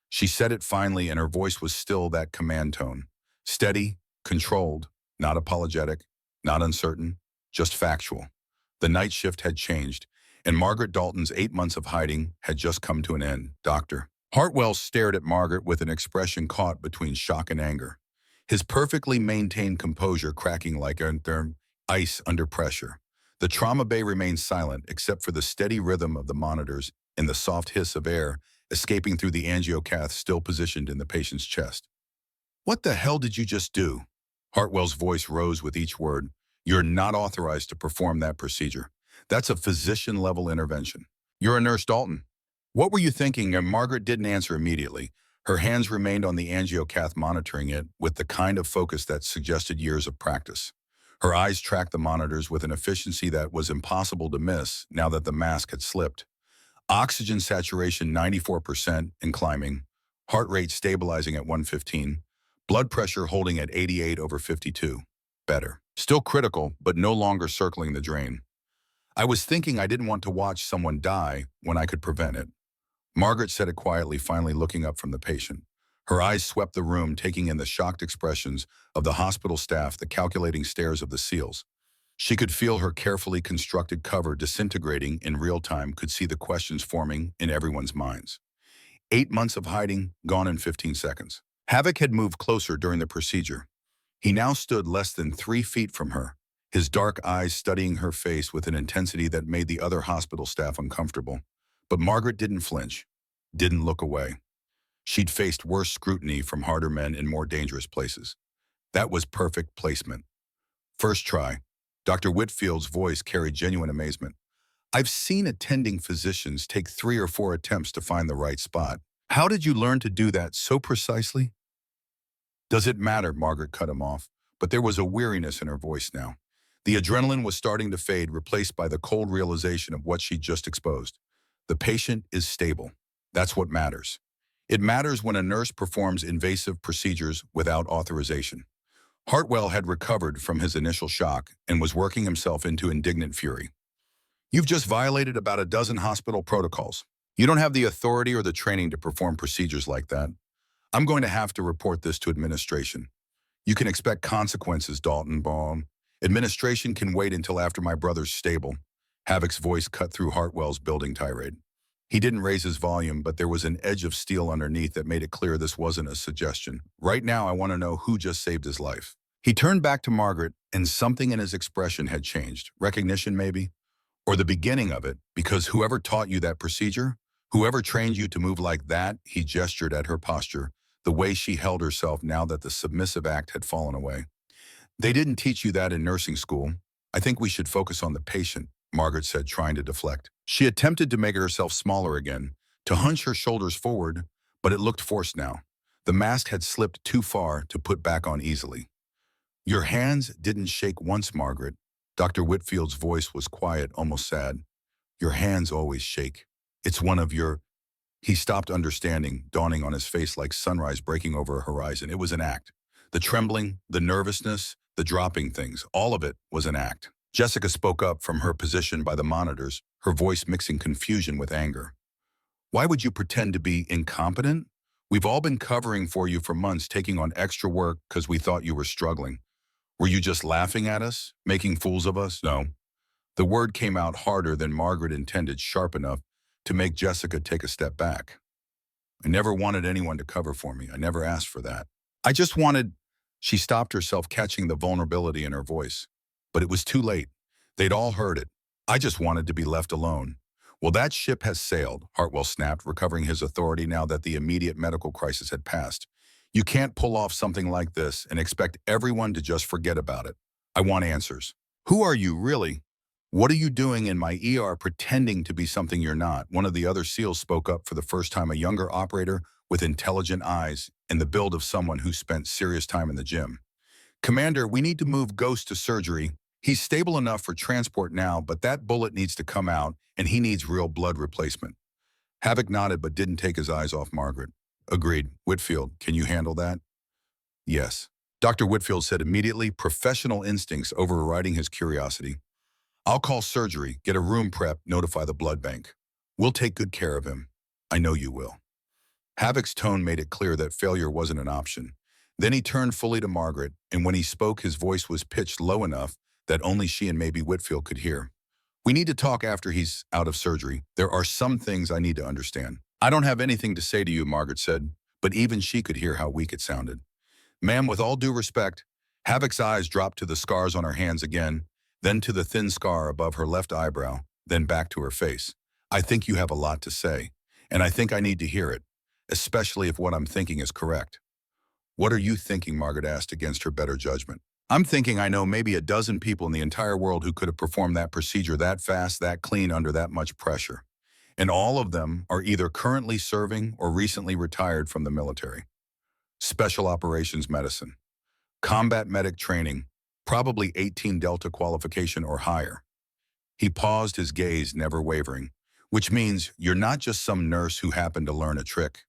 [SPEAKER 1] She said it finally, and her voice was still that command tone. Steady, controlled, not apologetic, not uncertain, just factual. The night shift had changed, and Margaret Dalton's 8 months of hiding had just come to an end. "Doctor." Hartwell stared at Margaret with an expression caught between shock and anger. His perfectly maintained composure cracking like ice under pressure. The trauma bay remained silent except for the steady rhythm of the monitors and the soft hiss of air escaping through the angiocath still positioned in the patient's chest. "What the hell did you just do?" Hartwell's voice rose with each word. "You're not authorized to perform that procedure. That's a physician-level intervention. You're a nurse, Dalton. What were you thinking?" And Margaret didn't answer immediately. Her hands remained on the angiocath, monitoring it with the kind of focus that suggested years of practice. Her eyes tracked the monitors with an efficiency that was impossible to miss now that the mask had slipped. Oxygen saturation 94% and climbing, heart rate stabilizing at 115, blood pressure holding at 88/52. Better. Still critical, but no longer circling the drain. "I was thinking I didn't want to watch someone die when I could prevent it." Margaret said it quietly, finally looking up from the patient. Her eyes swept the room, taking in the shocked expressions of the hospital staff, the calculating stares of the SEALs. She could feel her carefully constructed cover disintegrating in real time, could see the questions forming in everyone's minds. 8 months of hiding, gone in 15 seconds. Havoc had moved closer during the procedure. He now stood less than 3 feet from her, his dark eyes studying her face with an intensity that made the other hospital staff uncomfortable. But Margaret didn't flinch, didn't look away. She'd faced worse scrutiny from harder men in more dangerous places. That was perfect placement. First try. Dr. Whitfield's voice carried genuine amazement. "I've seen attending physicians take 3 or 4 attempts to find the right spot. How did you learn to do that so precisely?" "Does it matter?" Margaret cut him off, but there was a weariness in her voice now. The adrenaline was starting to fade, replaced by the cold realization of what she'd just exposed. The patient is stable. That's what matters. It matters when a nurse performs invasive procedures without authorization. Hartwell had recovered from his initial shock and was working himself into indignant fury. "You've just violated about a dozen hospital protocols. You don't have the authority or the training to perform procedures like that. I'm going to have to report this to administration. You can expect consequences, Dalton Baum. Administration can wait until after my brother's stable." Havoc's voice cut through Hartwell's building tirade. He didn't raise his volume, but there was an edge of steel underneath that made it clear this wasn't a suggestion. "Right now, I want to know who just saved his life." He turned back to Margaret, and something in his expression had changed. Recognition, maybe? Or the beginning of it, because whoever taught you that procedure, whoever trained you to move like that, he gestured at her posture, the way she held herself now that the submissive act had fallen away. "They didn't teach you that in nursing school. I think we should focus on the patient," Margaret said, trying to deflect. She attempted to make herself smaller again, to hunch her shoulders forward, but it looked forced now. The mask had slipped too far to put back on easily. "Your hands didn't shake once, Margaret." Dr. Whitfield's voice was quiet, almost sad. "Your hands always shake. It's one of your He stopped understanding, dawning on his face like sunrise breaking over a horizon. It was an act. The trembling, the nervousness, the dropping things, all of it was an act. Jessica spoke up from her position by the monitors, her voice mixing confusion with anger. Why would you pretend to be incompetent? We've all been covering for you for months, taking on extra work because we thought you were struggling. Were you just laughing at us, making fools of us? No. The word came out harder than Margaret intended, sharp enough to make Jessica take a step back. I never wanted anyone to cover for me. I never asked for that. I just wanted... She stopped herself, catching the vulnerability in her voice. But it was too late. They'd all heard it. I just wanted to be left alone. Well, that ship has sailed, Hartwell snapped, recovering his authority now that the immediate medical crisis had passed. You can't pull off something like this and expect everyone to just forget about it. I want answers. Who are you, really? What are you doing in my ER pretending to be something you're not? One of the other SEALs spoke up, for the first time, a younger operator with intelligent eyes and the build of someone who spent serious time in the gym. Commander, we need to move Ghost to surgery. He's stable enough for transport now, but that bullet needs to come out, and he needs real blood replacement. Havoc nodded but didn't take his eyes off Margaret. Agreed. Whitfield, can you handle that? Yes. Dr. Whitfield said immediately, professional instincts overriding his curiosity. I'll call surgery, get a room prep, notify the blood bank. We'll take good care of him. I know you will. Havoc's tone made it clear that failure wasn't an option. Then he turned fully to Margaret, and when he spoke, his voice was pitched low enough that only she and maybe Whitfield could hear. We need to talk after he's out of surgery. There are some things I need to understand. I don't have anything to say to you, Margaret said, but even she could hear how weak it sounded. Ma'am, with all due respect, Havoc's eyes dropped to the scars on her hands again, then to the thin scar above her left eyebrow, then back to her face. I think you have a lot to say, and I think I need to hear it, especially if what I'm thinking is correct. What are you thinking? Margaret asked against her better judgment. I'm thinking I know maybe a dozen people in the entire world who could have performed that procedure that fast, that clean, under that much pressure. And all of them are either currently serving or recently retired from the military. Special operations medicine. Combat medic training, probably 18 Delta qualification or higher. He paused, his gaze never wavering, which means you're not just some nurse who happened to learn a trick.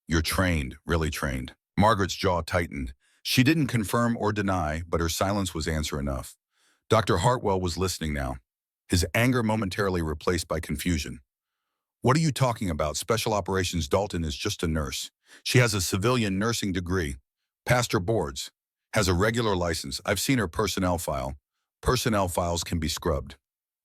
[SPEAKER 1] You're trained, really trained. Margaret's jaw tightened. She didn't confirm or deny, but her silence was answer enough. Dr. Hartwell was listening now, his anger momentarily replaced by confusion. What are you talking about? Special Operations Dalton is just a nurse. She has a civilian nursing degree, passed her boards, has a regular license. I've seen her personnel file. Personnel files can be scrubbed,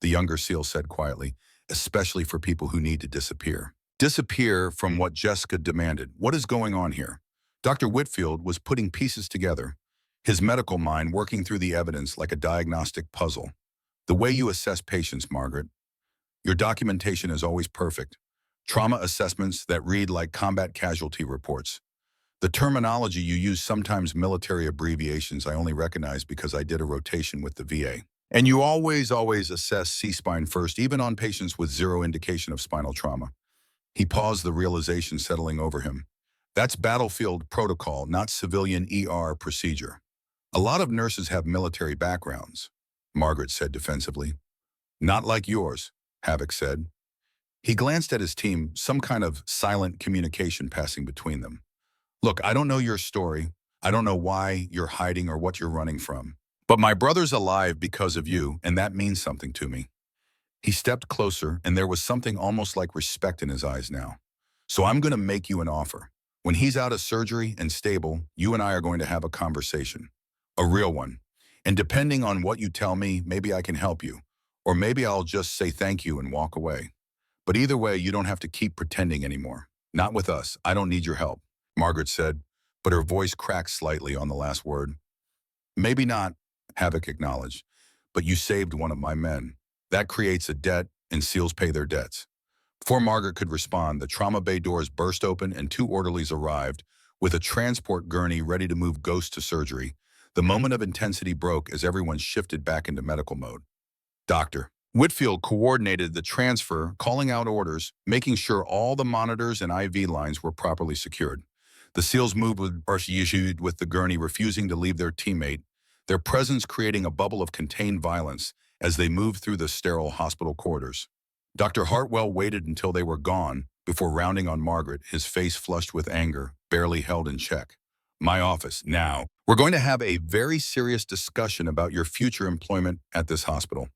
[SPEAKER 1] the younger SEAL said quietly, especially for people who need to disappear. Disappear from what Jessica demanded. What is going on here? Dr. Whitfield was putting pieces together, his medical mind working through the evidence like a diagnostic puzzle. The way you assess patients, Margaret. Your documentation is always perfect. Trauma assessments that read like combat casualty reports. The terminology you use, sometimes military abbreviations, I only recognize because I did a rotation with the VA. And you always assess C-spine first, even on patients with zero indication of spinal trauma. He paused, the realization settling over him. That's battlefield protocol, not civilian ER procedure. A lot of nurses have military backgrounds, Margaret said defensively. Not like yours, Havoc said. He glanced at his team, some kind of silent communication passing between them. Look, I don't know your story. I don't know why you're hiding or what you're running from. But my brother's alive because of you, and that means something to me. He stepped closer, and there was something almost like respect in his eyes now. So I'm going to make you an offer. When he's out of surgery and stable, you and I are going to have a conversation. A real one. And depending on what you tell me, maybe I can help you. Or maybe I'll just say thank you and walk away. But either way, you don't have to keep pretending anymore. Not with us. I don't need your help, Margaret said, but her voice cracked slightly on the last word. Maybe not, Havoc acknowledged, but you saved one of my men. That creates a debt, and SEALs pay their debts. Before Margaret could respond, the trauma bay doors burst open and two orderlies arrived, with a transport gurney ready to move Ghost to surgery. The moment of intensity broke as everyone shifted back into medical mode. Doctor Whitfield coordinated the transfer, calling out orders, making sure all the monitors and IV lines were properly secured. The SEALs moved with the gurney, refusing to leave their teammate, their presence creating a bubble of contained violence as they moved through the sterile hospital corridors. Dr. Hartwell waited until they were gone before rounding on Margaret, his face flushed with anger, barely held in check. My office, now. We're going to have a very serious discussion about your future employment at this hospital.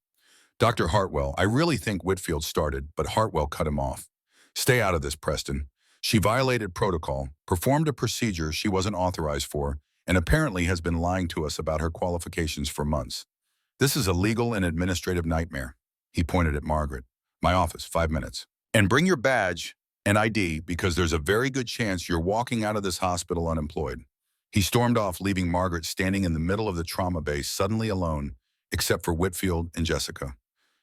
[SPEAKER 1] Dr. Hartwell, I really think Whitfield started, but Hartwell cut him off. Stay out of this, Preston. She violated protocol, performed a procedure she wasn't authorized for, and apparently has been lying to us about her qualifications for months. This is a legal and administrative nightmare. He pointed at Margaret. My office, 5 minutes. And bring your badge and ID because there's a very good chance you're walking out of this hospital unemployed. He stormed off, leaving Margaret standing in the middle of the trauma bay, suddenly alone, except for Whitfield and Jessica.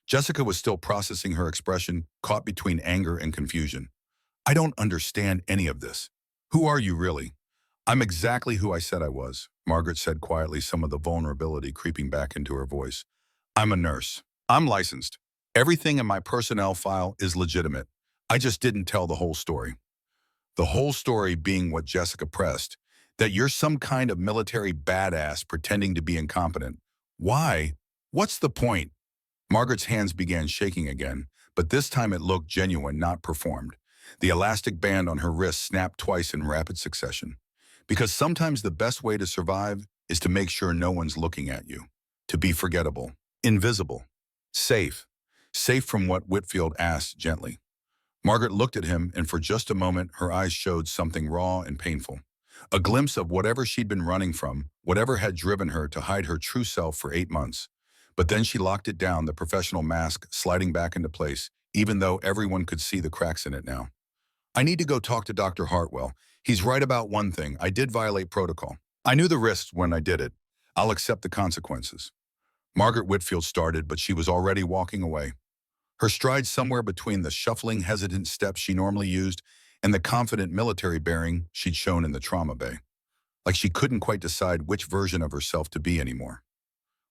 [SPEAKER 1] Jessica was still processing her expression, caught between anger and confusion. I don't understand any of this. Who are you really? I'm exactly who I said I was, Margaret said quietly, some of the vulnerability creeping back into her voice. I'm a nurse. I'm licensed. Everything in my personnel file is legitimate. I just didn't tell the whole story. The whole story being what Jessica pressed, that you're some kind of military badass pretending to be incompetent. Why? What's the point? Margaret's hands began shaking again, but this time it looked genuine, not performed. The elastic band on her wrist snapped twice in rapid succession. Because sometimes the best way to survive is to make sure no one's looking at you. To be forgettable, invisible, safe. Safe from what, Whitfield asked gently. Margaret looked at him, and for just a moment her eyes showed something raw and painful. A glimpse of whatever she'd been running from, whatever had driven her to hide her true self for 8 months. But then she locked it down, the professional mask sliding back into place, even though everyone could see the cracks in it now. I need to go talk to Dr. Hartwell. He's right about one thing. I did violate protocol. I knew the risks when I did it. I'll accept the consequences. Margaret Whitfield started, but she was already walking away. Her stride somewhere between the shuffling, hesitant steps she normally used and the confident military bearing she'd shown in the trauma bay. Like she couldn't quite decide which version of herself to be anymore.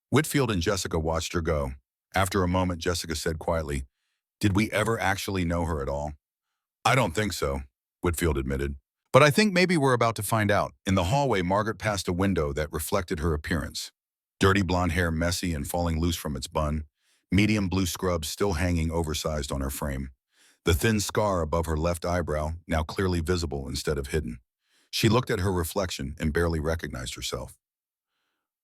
[SPEAKER 1] Whitfield and Jessica watched her go. After a moment, Jessica said quietly, "Did we ever actually know her at all?" "I don't think so," Whitfield admitted. "But I think maybe we're about to find out." In the hallway, Margaret passed a window that reflected her appearance. Dirty blonde hair, messy and falling loose from its bun. Medium blue scrubs still hanging oversized on her frame. The thin scar above her left eyebrow, now clearly visible instead of hidden. She looked at her reflection and barely recognized herself.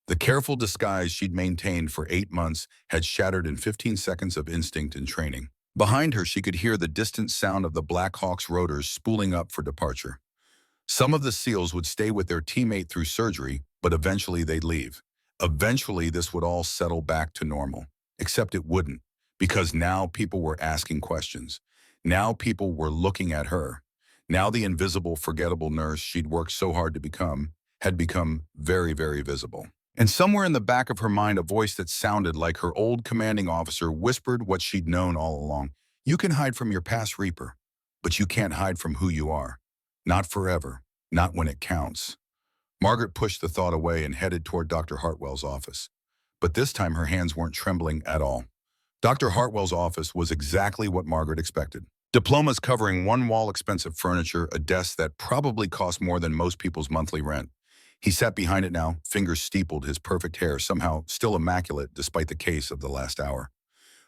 [SPEAKER 1] The careful disguise she'd maintained for 8 months had shattered in 15 seconds of instinct and training. Behind her, she could hear the distant sound of the Black Hawk's rotors spooling up for departure. Some of the SEALs would stay with their teammate through surgery, but eventually they'd leave. Eventually, this would all settle back to normal. Except it wouldn't, because now people were asking questions. Now people were looking at her. Now the invisible, forgettable nurse she'd worked so hard to become had become very, very visible. And somewhere in the back of her mind, a voice that sounded like her old commanding officer whispered what she'd known all along. You can hide from your past Reaper, but you can't hide from who you are. Not forever. Not when it counts. Margaret pushed the thought away and headed toward Dr. Hartwell's office. But this time her hands weren't trembling at all. Dr. Hartwell's office was exactly what Margaret expected. Diplomas covering one wall, expensive furniture, a desk that probably cost more than most people's monthly rent. He sat behind it now, fingers steepled, his perfect hair somehow still immaculate despite the case of the last hour.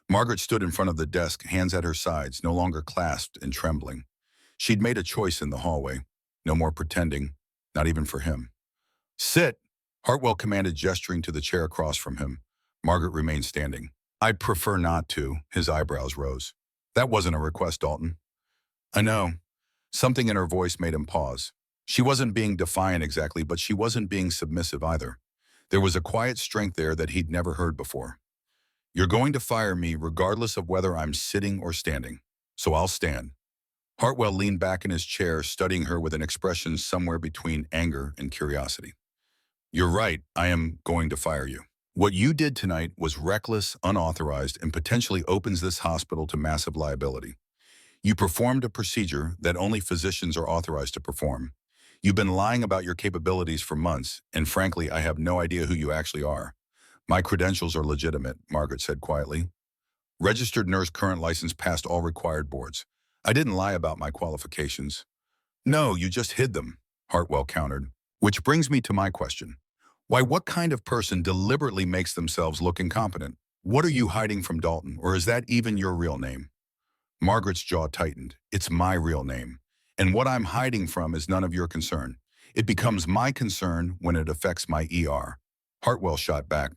[SPEAKER 1] Margaret stood in front of the desk, hands at her sides, no longer clasped and trembling. She'd made a choice in the hallway. No more pretending, not even for him. "Sit," Hartwell commanded, gesturing to the chair across from him. Margaret remained standing. "I'd prefer not to," his eyebrows rose. "That wasn't a request, Dalton." "I know." Something in her voice made him pause. She wasn't being defiant exactly, but she wasn't being submissive either. There was a quiet strength there that he'd never heard before. "You're going to fire me regardless of whether I'm sitting or standing. So I'll stand." Hartwell leaned back in his chair, studying her with an expression somewhere between anger and curiosity. "You're right, I am going to fire you. What you did tonight was reckless, unauthorized, and potentially opens this hospital to massive liability. You performed a procedure that only physicians are authorized to perform. You've been lying about your capabilities for months, and frankly, I have no idea who you actually are." "My credentials are legitimate," Margaret said quietly. "Registered nurse, current license, passed all required boards. I didn't lie about my qualifications." "No, you just hid them," Hartwell countered. "Which brings me to my question. Why, what kind of person deliberately makes themselves look incompetent? What are you hiding from Dalton, or is that even your real name?" Margaret's jaw tightened. It's my real name. And what I'm hiding from is none of your concern. It becomes my concern when it affects my ER. Hartwell shot back.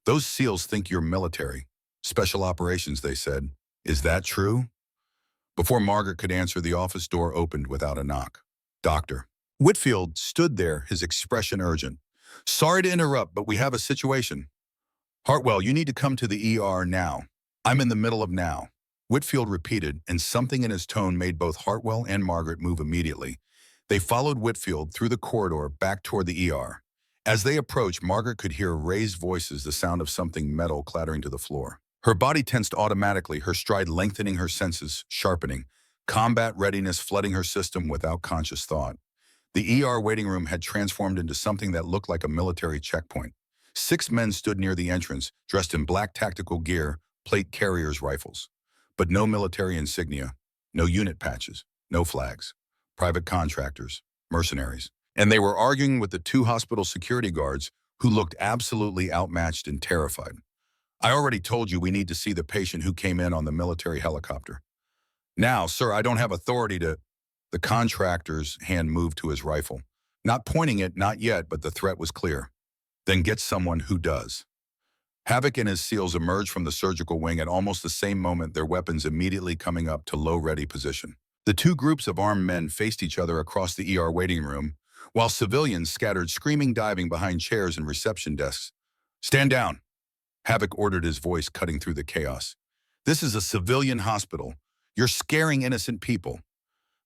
[SPEAKER 1] Those SEALs think you're military. Special operations, they said. Is that true? Before Margaret could answer, the office door opened without a knock. Doctor. Whitfield stood there, his expression urgent. Sorry to interrupt, but we have a situation. Hartwell, you need to come to the ER now. I'm in the middle of now. Whitfield repeated, and something in his tone made both Hartwell and Margaret move immediately. They followed Whitfield through the corridor back toward the ER. As they approached, Margaret could hear raised voices, the sound of something metal clattering to the floor. Her body tensed automatically, her stride lengthening, her senses sharpening, combat readiness flooding her system without conscious thought. The ER waiting room had transformed into something that looked like a military checkpoint. 6 men stood near the entrance, dressed in black tactical gear, plate carriers, rifles. But no military insignia, no unit patches, no flags. Private contractors, mercenaries. And they were arguing with the 2 hospital security guards who looked absolutely outmatched and terrified. I already told you we need to see the patient who came in on the military helicopter. Now, sir, I don't have authority to... The contractor's hand moved to his rifle. Not pointing it, not yet, but the threat was clear. Then get someone who does. Havoc and his SEALs emerged from the surgical wing at almost the same moment, their weapons immediately coming up to low-ready position. The 2 groups of armed men faced each other across the ER waiting room, while civilians scattered, screaming, diving behind chairs and reception desks. Stand down, Havoc ordered, his voice cutting through the chaos. This is a civilian hospital. You're scaring innocent people.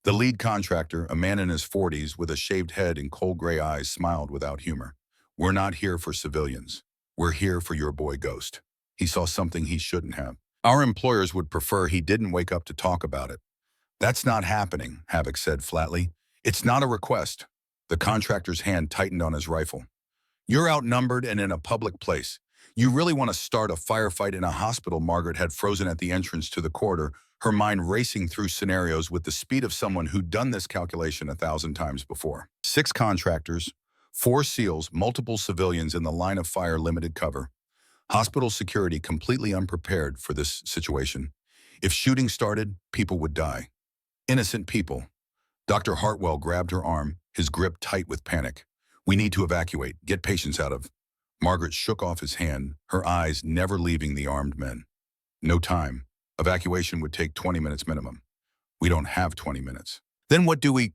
[SPEAKER 1] The lead contractor, a man in his 40s with a shaved head and cold gray eyes, smiled without humor. We're not here for civilians. We're here for your boy Ghost. He saw something he shouldn't have. Our employers would prefer he didn't wake up to talk about it. That's not happening, Havoc said flatly. It's not a request. The contractor's hand tightened on his rifle. You're outnumbered and in a public place. You really want to start a firefight in a hospital? Margaret had frozen at the entrance to the corridor, her mind racing through scenarios with the speed of someone who'd done this calculation 1,000 times before. 6 contractors, 4 SEALs, multiple civilians in the line of fire, limited cover. Hospital security completely unprepared for this situation. If shooting started, people would die. Innocent people. Dr. Hartwell grabbed her arm, his grip tight with panic. We need to evacuate, get patients out of... Margaret shook off his hand, her eyes never leaving the armed men. No time. Evacuation would take 20 minutes minimum. We don't have 20 minutes. Then what do we...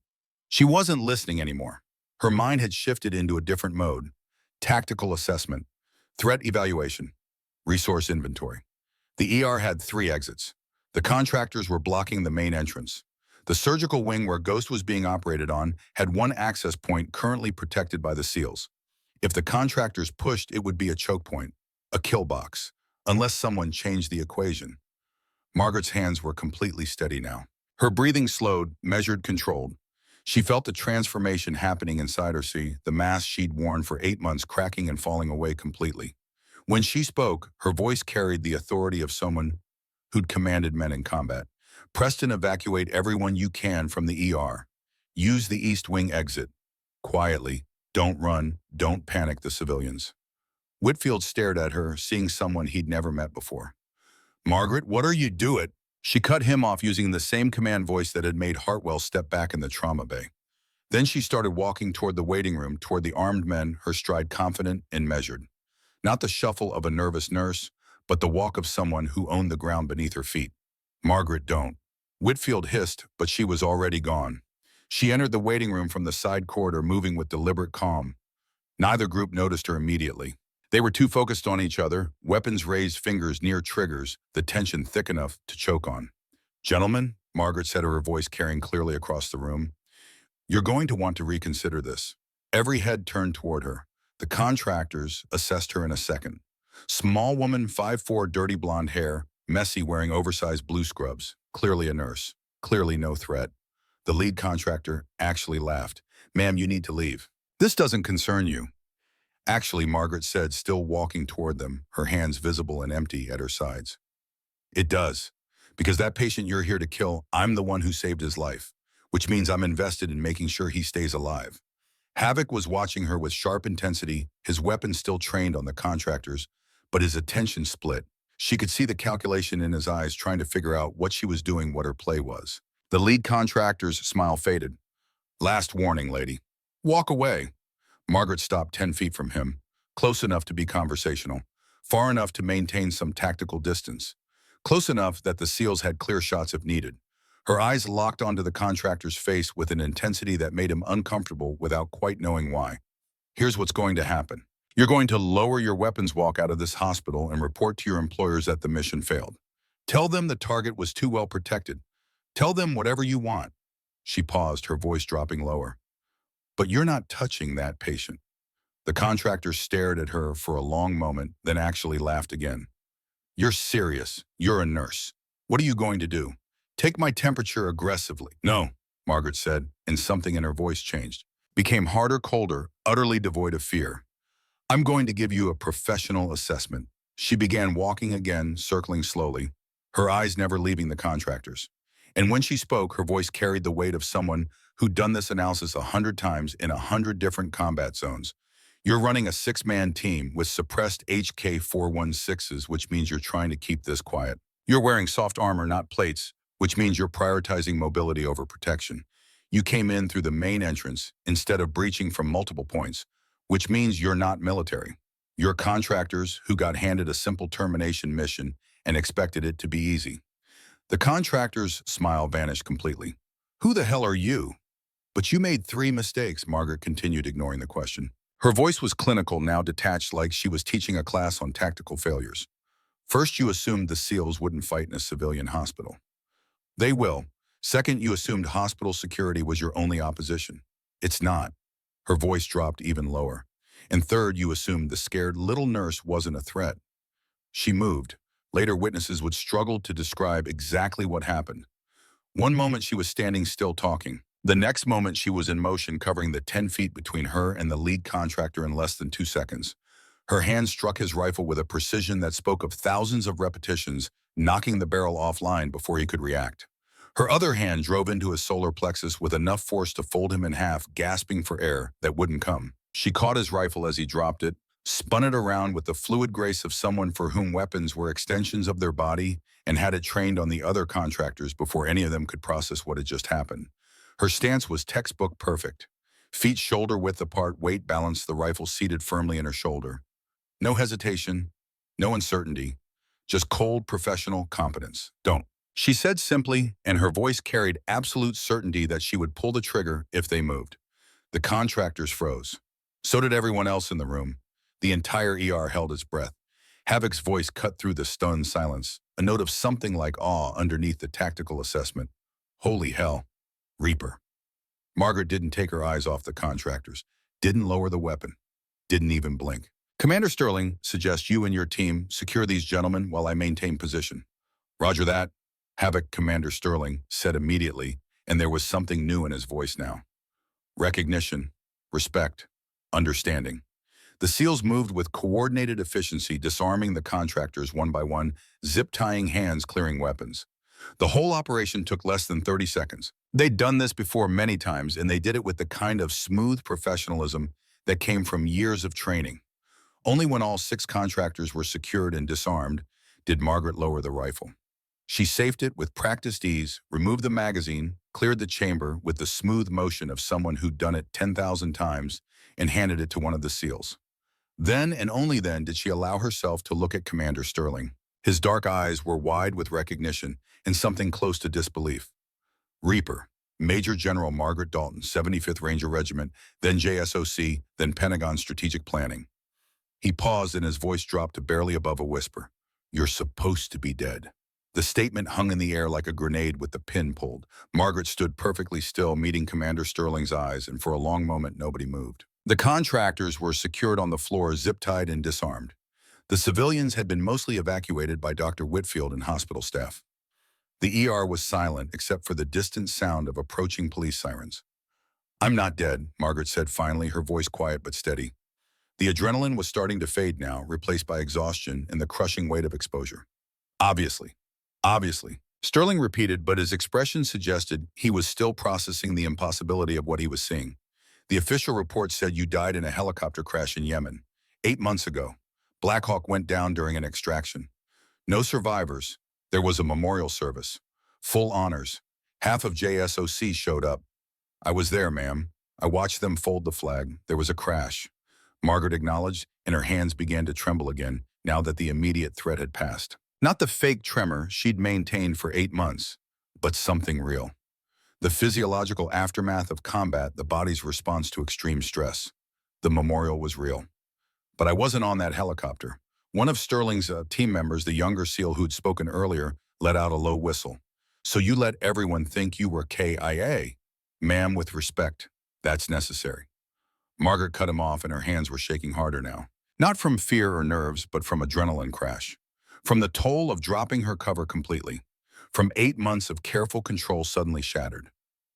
[SPEAKER 1] She wasn't listening anymore. Her mind had shifted into a different mode. Tactical assessment, threat evaluation, resource inventory. The ER had 3 exits. The contractors were blocking the main entrance. The surgical wing where Ghost was being operated on had 1 access point currently protected by the SEALs. If the contractors pushed, it would be a choke point, a kill box, unless someone changed the equation. Margaret's hands were completely steady now. Her breathing slowed, measured, controlled. She felt the transformation happening inside her, the mask she'd worn for 8 months cracking and falling away completely. When she spoke, her voice carried the authority of someone who'd commanded men in combat. Preston, evacuate everyone you can from the ER. Use the East Wing exit. Quietly. Don't run. Don't panic the civilians. Whitfield stared at her, seeing someone he'd never met before. Margaret, what are you doing? She cut him off using the same command voice that had made Hartwell step back in the trauma bay. Then she started walking toward the waiting room, toward the armed men, her stride confident and measured. Not the shuffle of a nervous nurse, but the walk of someone who owned the ground beneath her feet. Margaret, don't. Whitfield hissed, but she was already gone. She entered the waiting room from the side corridor, moving with deliberate calm. Neither group noticed her immediately. They were too focused on each other, weapons raised, fingers near triggers, the tension thick enough to choke on. Gentlemen, Margaret said, her voice carrying clearly across the room, you're going to want to reconsider this. Every head turned toward her. The contractors assessed her in a second. Small woman, 5'4", dirty blonde hair, messy, wearing oversized blue scrubs. Clearly a nurse. Clearly no threat. The lead contractor actually laughed. Ma'am, you need to leave. This doesn't concern you. Actually, Margaret said, still walking toward them, her hands visible and empty at her sides. It does. Because that patient you're here to kill, I'm the one who saved his life, which means I'm invested in making sure he stays alive. Havoc was watching her with sharp intensity, his weapon still trained on the contractors, but his attention split. She could see the calculation in his eyes, trying to figure out what she was doing, what her play was. The lead contractor's smile faded. Last warning, lady. Walk away. Margaret stopped 10 feet from him, close enough to be conversational, far enough to maintain some tactical distance, close enough that the SEALs had clear shots if needed. Her eyes locked onto the contractor's face with an intensity that made him uncomfortable without quite knowing why. Here's what's going to happen. You're going to lower your weapons walk out of this hospital and report to your employers that the mission failed. Tell them the target was too well protected. Tell them whatever you want. She paused, her voice dropping lower. But you're not touching that patient. The contractor stared at her for a long moment, then actually laughed again. You're serious. You're a nurse. What are you going to do? Take my temperature aggressively. No, Margaret said, and something in her voice changed. Became harder, colder, utterly devoid of fear. I'm going to give you a professional assessment. She began walking again, circling slowly, her eyes never leaving the contractors. And when she spoke, her voice carried the weight of someone who'd done this analysis 100 times in 100 different combat zones. You're running a 6-man team with suppressed HK-416s, which means you're trying to keep this quiet. You're wearing soft armor, not plates, which means you're prioritizing mobility over protection. You came in through the main entrance instead of breaching from multiple points, which means you're not military. You're contractors who got handed a simple termination mission and expected it to be easy. The contractor's smile vanished completely. Who the hell are you? But you made 3 mistakes, Margaret continued, ignoring the question. Her voice was clinical, now detached, like she was teaching a class on tactical failures. First, you assumed the SEALs wouldn't fight in a civilian hospital. They will. Second, you assumed hospital security was your only opposition. It's not. Her voice dropped even lower. And third, you assumed the scared little nurse wasn't a threat. She moved. Later witnesses would struggle to describe exactly what happened. One moment she was standing still talking. The next moment she was in motion, covering the 10 feet between her and the lead contractor in less than 2 seconds. Her hand struck his rifle with a precision that spoke of thousands of repetitions, knocking the barrel offline before he could react. Her other hand drove into his solar plexus with enough force to fold him in half, gasping for air that wouldn't come. She caught his rifle as he dropped it, spun it around with the fluid grace of someone for whom weapons were extensions of their body, and had it trained on the other contractors before any of them could process what had just happened. Her stance was textbook perfect. Feet shoulder width apart, weight balanced, the rifle seated firmly in her shoulder. No hesitation, no uncertainty, just cold professional competence. Don't. She said simply, and her voice carried absolute certainty that she would pull the trigger if they moved. The contractors froze. So did everyone else in the room. The entire ER held its breath. Havoc's voice cut through the stunned silence, a note of something like awe underneath the tactical assessment. Holy hell. Reaper. Margaret didn't take her eyes off the contractors, didn't lower the weapon, didn't even blink. Commander Sterling suggests you and your team secure these gentlemen while I maintain position. Roger that. Havoc, Commander Sterling said immediately, and there was something new in his voice now. Recognition, respect, understanding. The SEALs moved with coordinated efficiency, disarming the contractors one by one, zip-tying hands, clearing weapons. The whole operation took less than 30 seconds. They'd done this before many times, and they did it with the kind of smooth professionalism that came from years of training. Only when all 6 contractors were secured and disarmed did Margaret lower the rifle. She safed it with practiced ease, removed the magazine, cleared the chamber with the smooth motion of someone who'd done it 10,000 times, and handed it to one of the SEALs. Then and only then did she allow herself to look at Commander Sterling. His dark eyes were wide with recognition and something close to disbelief. Reaper, Major General Margaret Dalton, 75th Ranger Regiment, then JSOC, then Pentagon Strategic Planning. He paused and his voice dropped to barely above a whisper. You're supposed to be dead. The statement hung in the air like a grenade with the pin pulled. Margaret stood perfectly still, meeting Commander Sterling's eyes, and for a long moment nobody moved. The contractors were secured on the floor, zip-tied and disarmed. The civilians had been mostly evacuated by Dr. Whitfield and hospital staff. The ER was silent except for the distant sound of approaching police sirens. I'm not dead, Margaret said finally, her voice quiet but steady. The adrenaline was starting to fade now, replaced by exhaustion and the crushing weight of exposure. Obviously. Sterling repeated, but his expression suggested he was still processing the impossibility of what he was seeing. The official report said you died in a helicopter crash in Yemen 8 months ago. Black Hawk went down during an extraction. No survivors. There was a memorial service. Full honors. Half of JSOC showed up. I was there, ma'am. I watched them fold the flag. There was a crash. Margaret acknowledged, and her hands began to tremble again, now that the immediate threat had passed. Not the fake tremor she'd maintained for 8 months, but something real. The physiological aftermath of combat, the body's response to extreme stress. The memorial was real. But I wasn't on that helicopter. One of Sterling's team members, the younger SEAL who'd spoken earlier, let out a low whistle. So you let everyone think you were KIA. Ma'am, with respect, that's necessary. Margaret cut him off and her hands were shaking harder now. Not from fear or nerves, but from adrenaline crash. From the toll of dropping her cover completely. From 8 months of careful control suddenly shattered.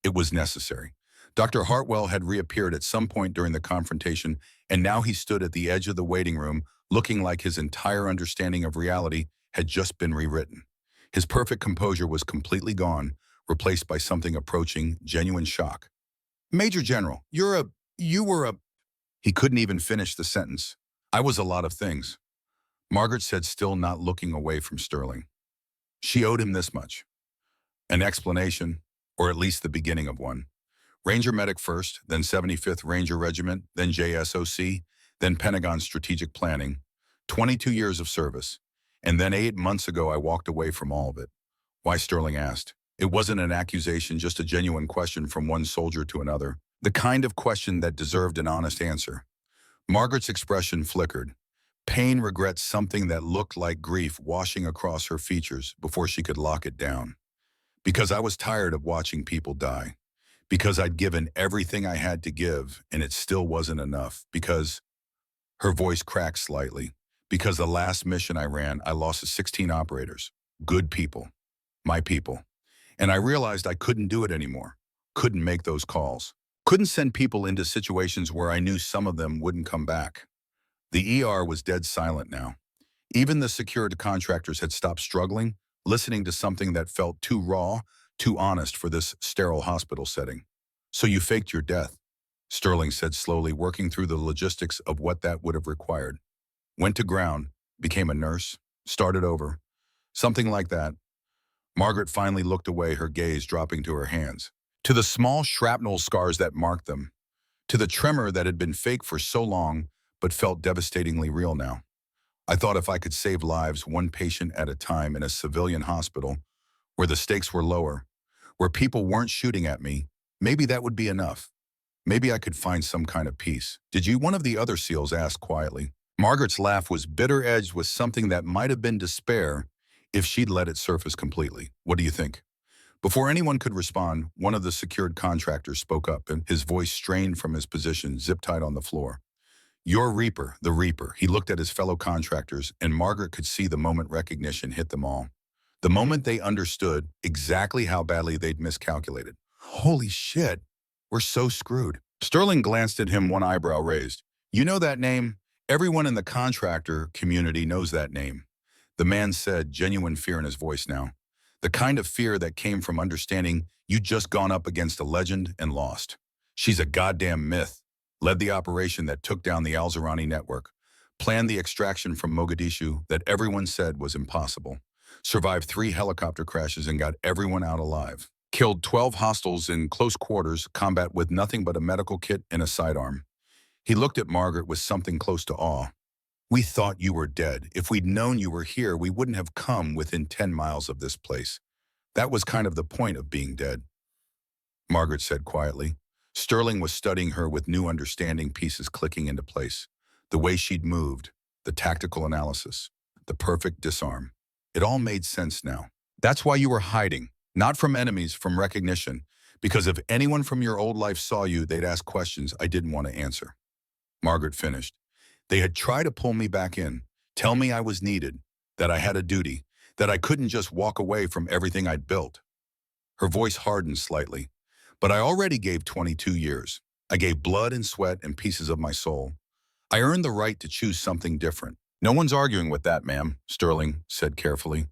[SPEAKER 1] It was necessary. Dr. Hartwell had reappeared at some point during the confrontation, and now he stood at the edge of the waiting room, looking like his entire understanding of reality had just been rewritten. His perfect composure was completely gone, replaced by something approaching genuine shock. Major General, you were a... He couldn't even finish the sentence. I was a lot of things. Margaret said, still not looking away from Sterling. She owed him this much. An explanation, or at least the beginning of one. Ranger Medic first, then 75th Ranger Regiment, then JSOC, then Pentagon Strategic Planning. 22 years of service. And then 8 months ago I walked away from all of it. Why, Sterling asked. It wasn't an accusation, just a genuine question from one soldier to another. The kind of question that deserved an honest answer. Margaret's expression flickered. Pain, regret, something that looked like grief washing across her features before she could lock it down. Because I was tired of watching people die. Because I'd given everything I had to give, and it still wasn't enough. Because... Her voice cracked slightly. Because the last mission I ran, I lost 16 operators. Good people. My people. And I realized I couldn't do it anymore. Couldn't make those calls. Couldn't send people into situations where I knew some of them wouldn't come back. The ER was dead silent now. Even the secured contractors had stopped struggling, listening to something that felt too raw, too honest for this sterile hospital setting. So you faked your death, Sterling said slowly, working through the logistics of what that would have required. Went to ground, became a nurse, started over. Something like that. Margaret finally looked away, her gaze dropping to her hands. To the small shrapnel scars that marked them. To the tremor that had been fake for so long, but felt devastatingly real now. I thought if I could save lives one patient at a time in a civilian hospital, where the stakes were lower, where people weren't shooting at me, maybe that would be enough. Maybe I could find some kind of peace. Did you? One of the other SEALs asked quietly. Margaret's laugh was bitter-edged with something that might have been despair if she'd let it surface completely. What do you think? Before anyone could respond, one of the secured contractors spoke up, and his voice strained from his position, zip-tied on the floor. Your Reaper, the Reaper. He looked at his fellow contractors, and Margaret could see the moment recognition hit them all. The moment they understood exactly how badly they'd miscalculated. Holy shit, we're so screwed. Sterling glanced at him, one eyebrow raised. You know that name? Everyone in the contractor community knows that name. The man said, genuine fear in his voice now. The kind of fear that came from understanding you'd just gone up against a legend and lost. She's a goddamn myth. Led the operation that took down the Al-Zawrani network. Planned the extraction from Mogadishu that everyone said was impossible. Survived 3 helicopter crashes and got everyone out alive. Killed 12 hostiles in close quarters combat with nothing but a medical kit and a sidearm. He looked at Margaret with something close to awe. We thought you were dead. If we'd known you were here, we wouldn't have come within 10 miles of this place. That was kind of the point of being dead. Margaret said quietly. Sterling was studying her with new understanding pieces clicking into place. The way she'd moved, the tactical analysis, the perfect disarm. It all made sense now. That's why you were hiding, not from enemies, from recognition. Because if anyone from your old life saw you, they'd ask questions I didn't want to answer. Margaret finished. They had tried to pull me back in, tell me I was needed, that I had a duty, that I couldn't just walk away from everything I'd built. Her voice hardened slightly. But I already gave 22 years. I gave blood and sweat and pieces of my soul. I earned the right to choose something different. No one's arguing with that, ma'am, Sterling said carefully.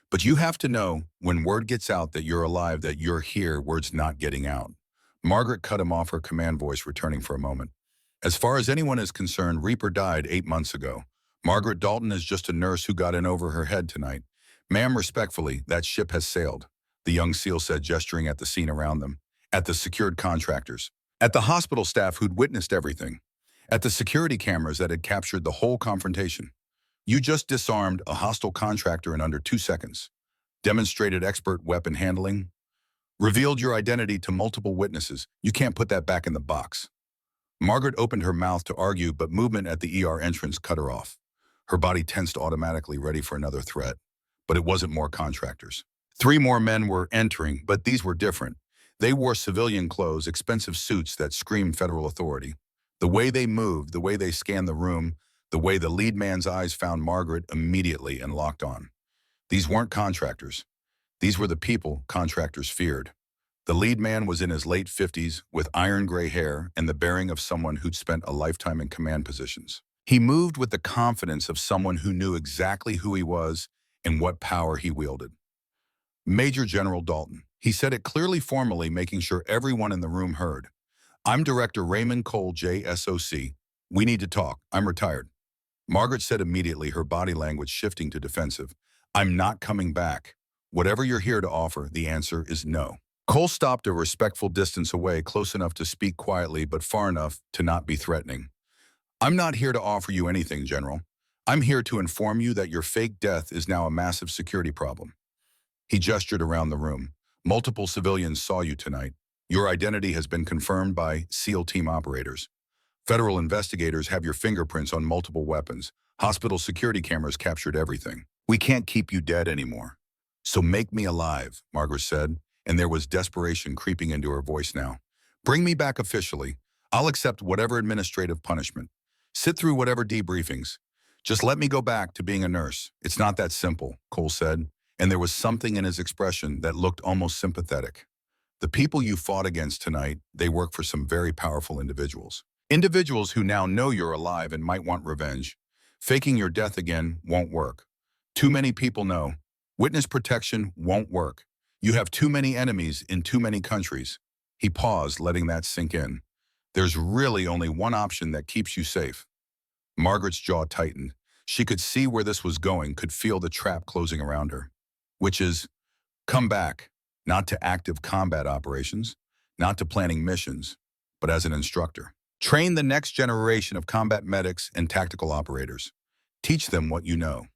[SPEAKER 1] But you have to know, when word gets out that you're alive, that you're here, word's not getting out. Margaret cut him off, her command voice returning for a moment. As far as anyone is concerned, Reaper died 8 months ago. Margaret Dalton is just a nurse who got in over her head tonight. Ma'am, respectfully, that ship has sailed, the young SEAL said, gesturing at the scene around them, at the secured contractors, at the hospital staff who'd witnessed everything, at the security cameras that had captured the whole confrontation. You just disarmed a hostile contractor in under 2 seconds, demonstrated expert weapon handling, revealed your identity to multiple witnesses. You can't put that back in the box. Margaret opened her mouth to argue, but movement at the ER entrance cut her off. Her body tensed automatically, ready for another threat. But it wasn't more contractors. 3 more men were entering, but these were different. They wore civilian clothes, expensive suits that screamed federal authority. The way they moved, the way they scanned the room, the way the lead man's eyes found Margaret immediately and locked on. These weren't contractors. These were the people contractors feared. The lead man was in his late 50s with iron gray hair and the bearing of someone who'd spent a lifetime in command positions. He moved with the confidence of someone who knew exactly who he was and what power he wielded. Major General Dalton. He said it clearly, formally, making sure everyone in the room heard. I'm Director Raymond Cole, JSOC. We need to talk. I'm retired. Margaret said immediately, her body language shifting to defensive. I'm not coming back. Whatever you're here to offer, the answer is no. Cole stopped a respectful distance away, close enough to speak quietly, but far enough to not be threatening. I'm not here to offer you anything, General. I'm here to inform you that your fake death is now a massive security problem. He gestured around the room. Multiple civilians saw you tonight. Your identity has been confirmed by SEAL team operators. Federal investigators have your fingerprints on multiple weapons. Hospital security cameras captured everything. We can't keep you dead anymore. So make me alive, Margaret said, and there was desperation creeping into her voice now. Bring me back officially. I'll accept whatever administrative punishment. Sit through whatever debriefings. Just let me go back to being a nurse. It's not that simple, Cole said, and there was something in his expression that looked almost sympathetic. The people you fought against tonight, they work for some very powerful individuals. Individuals who now know you're alive and might want revenge. Faking your death again won't work. Too many people know. Witness protection won't work. You have too many enemies in too many countries. He paused, letting that sink in. There's really only one option that keeps you safe. Margaret's jaw tightened. She could see where this was going, could feel the trap closing around her. Which is, come back, not to active combat operations, not to planning missions, but as an instructor. Train the next generation of combat medics and tactical operators. Teach them what you know.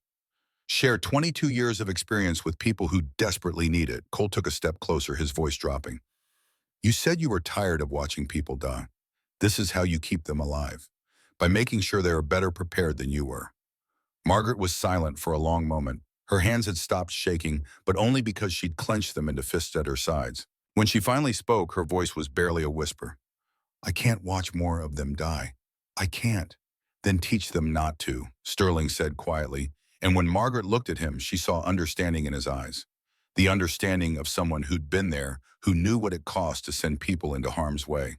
[SPEAKER 1] Share 22 years of experience with people who desperately need it. Cole took a step closer, his voice dropping. You said you were tired of watching people die. This is how you keep them alive, by making sure they are better prepared than you were. Margaret was silent for a long moment. Her hands had stopped shaking, but only because she'd clenched them into fists at her sides. When she finally spoke, her voice was barely a whisper. I can't watch more of them die. I can't. Then teach them not to, Sterling said quietly, and when Margaret looked at him, she saw understanding in his eyes. The understanding of someone who'd been there, who knew what it cost to send people into harm's way.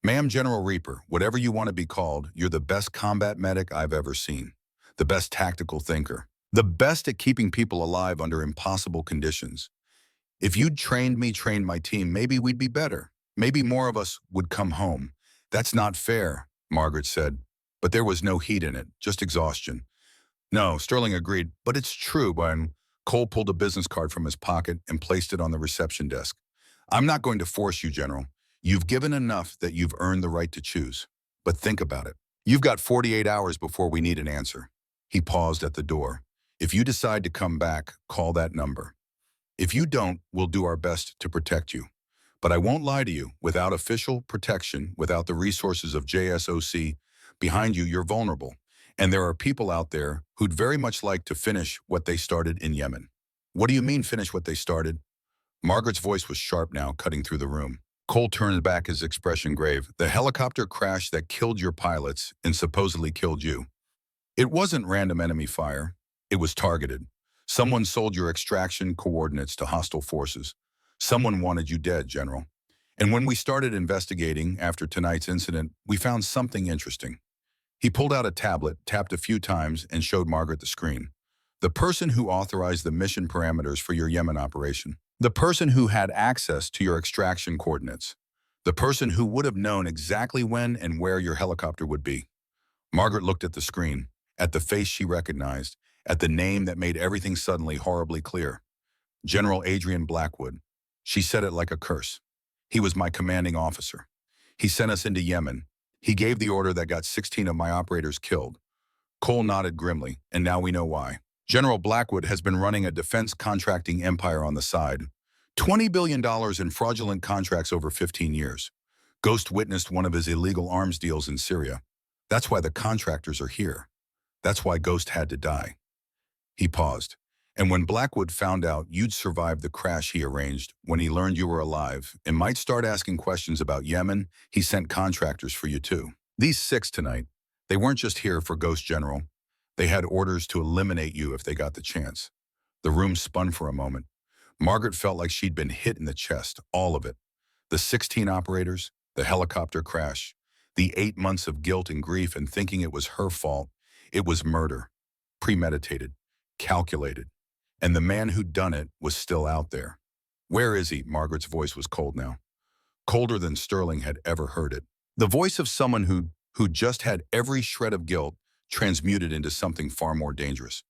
[SPEAKER 1] Ma'am, General Reaper, whatever you want to be called, you're the best combat medic I've ever seen. The best tactical thinker. The best at keeping people alive under impossible conditions. If you'd trained my team, maybe we'd be better. Maybe more of us would come home. That's not fair, Margaret said. But there was no heat in it, just exhaustion. No, Sterling agreed, but it's true. When Cole pulled a business card from his pocket and placed it on the reception desk. I'm not going to force you, General. You've given enough that you've earned the right to choose. But think about it. You've got 48 hours before we need an answer. He paused at the door. If you decide to come back, call that number. If you don't, we'll do our best to protect you. But I won't lie to you, without official protection, without the resources of JSOC behind you, you're vulnerable. And there are people out there who'd very much like to finish what they started in Yemen. What do you mean finish what they started? Margaret's voice was sharp now, cutting through the room. Cole turned back, his expression grave. The helicopter crash that killed your pilots and supposedly killed you. It wasn't random enemy fire. It was targeted. Someone sold your extraction coordinates to hostile forces. Someone wanted you dead, General. And when we started investigating after tonight's incident, we found something interesting. He pulled out a tablet, tapped a few times, and showed Margaret the screen. The person who authorized the mission parameters for your Yemen operation. The person who had access to your extraction coordinates. The person who would have known exactly when and where your helicopter would be. Margaret looked at the screen. at the face she recognized, at the name that made everything suddenly horribly clear. General Adrian Blackwood. She said it like a curse. He was my commanding officer. He sent us into Yemen. He gave the order that got 16 of my operators killed. Cole nodded grimly, and now we know why. General Blackwood has been running a defense contracting empire on the side. $20 billion in fraudulent contracts over 15 years. Ghost witnessed one of his illegal arms deals in Syria. That's why the contractors are here. That's why Ghost had to die. He paused. And when Blackwood found out you'd survived the crash he arranged, when he learned you were alive and might start asking questions about Yemen, he sent contractors for you too. These 6 tonight, they weren't just here for Ghost General. They had orders to eliminate you if they got the chance. The room spun for a moment. Margaret felt like she'd been hit in the chest, all of it. The 16 operators, the helicopter crash, the 8 months of guilt and grief and thinking it was her fault. It was murder, premeditated, calculated. And the man who'd done it was still out there. Where is he? Margaret's voice was cold now. Colder than Sterling had ever heard it. The voice of someone who just had every shred of guilt transmuted into something far more dangerous.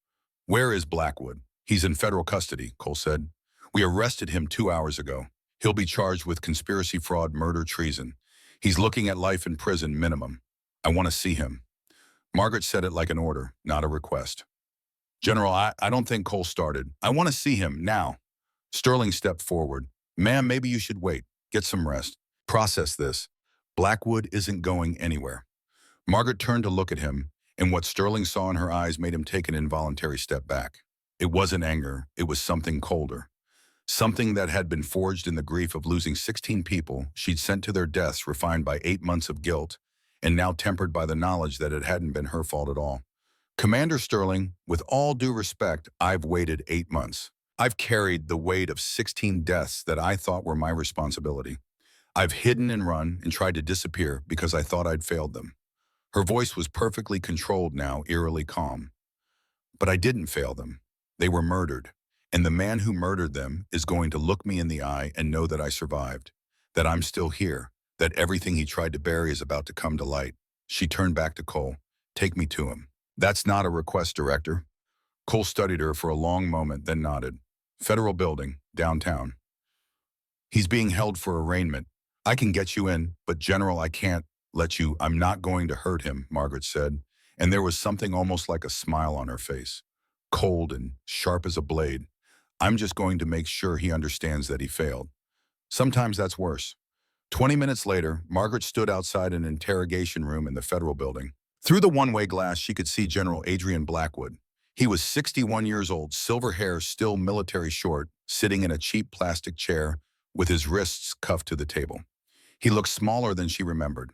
[SPEAKER 1] Where is Blackwood? He's in federal custody, Cole said. We arrested him 2 hours ago. He'll be charged with conspiracy, fraud, murder, treason. He's looking at life in prison minimum. I want to see him. Margaret said it like an order, not a request. General, I don't think Cole started. I want to see him now. Sterling stepped forward. Ma'am, maybe you should wait. Get some rest. Process this. Blackwood isn't going anywhere. Margaret turned to look at him, and what Sterling saw in her eyes made him take an involuntary step back. It wasn't anger. It was something colder. Something that had been forged in the grief of losing 16 people she'd sent to their deaths, refined by 8 months of guilt, and now tempered by the knowledge that it hadn't been her fault at all. Commander Sterling, with all due respect, I've waited 8 months. I've carried the weight of 16 deaths that I thought were my responsibility. I've hidden and run and tried to disappear because I thought I'd failed them. Her voice was perfectly controlled now, eerily calm. But I didn't fail them. They were murdered. And the man who murdered them is going to look me in the eye and know that I survived, that I'm still here, that everything he tried to bury is about to come to light. She turned back to Cole. Take me to him. That's not a request, Director. Cole studied her for a long moment, then nodded. Federal building, downtown. He's being held for arraignment. I can get you in, but General, I can't let you. I'm not going to hurt him, Margaret said, and there was something almost like a smile on her face. Cold and sharp as a blade. I'm just going to make sure he understands that he failed. Sometimes that's worse. 20 minutes later, Margaret stood outside an interrogation room in the federal building. Through the one-way glass, she could see General Adrian Blackwood. He was 61 years old, silver hair still military short, sitting in a cheap plastic chair with his wrists cuffed to the table. He looked smaller than she remembered.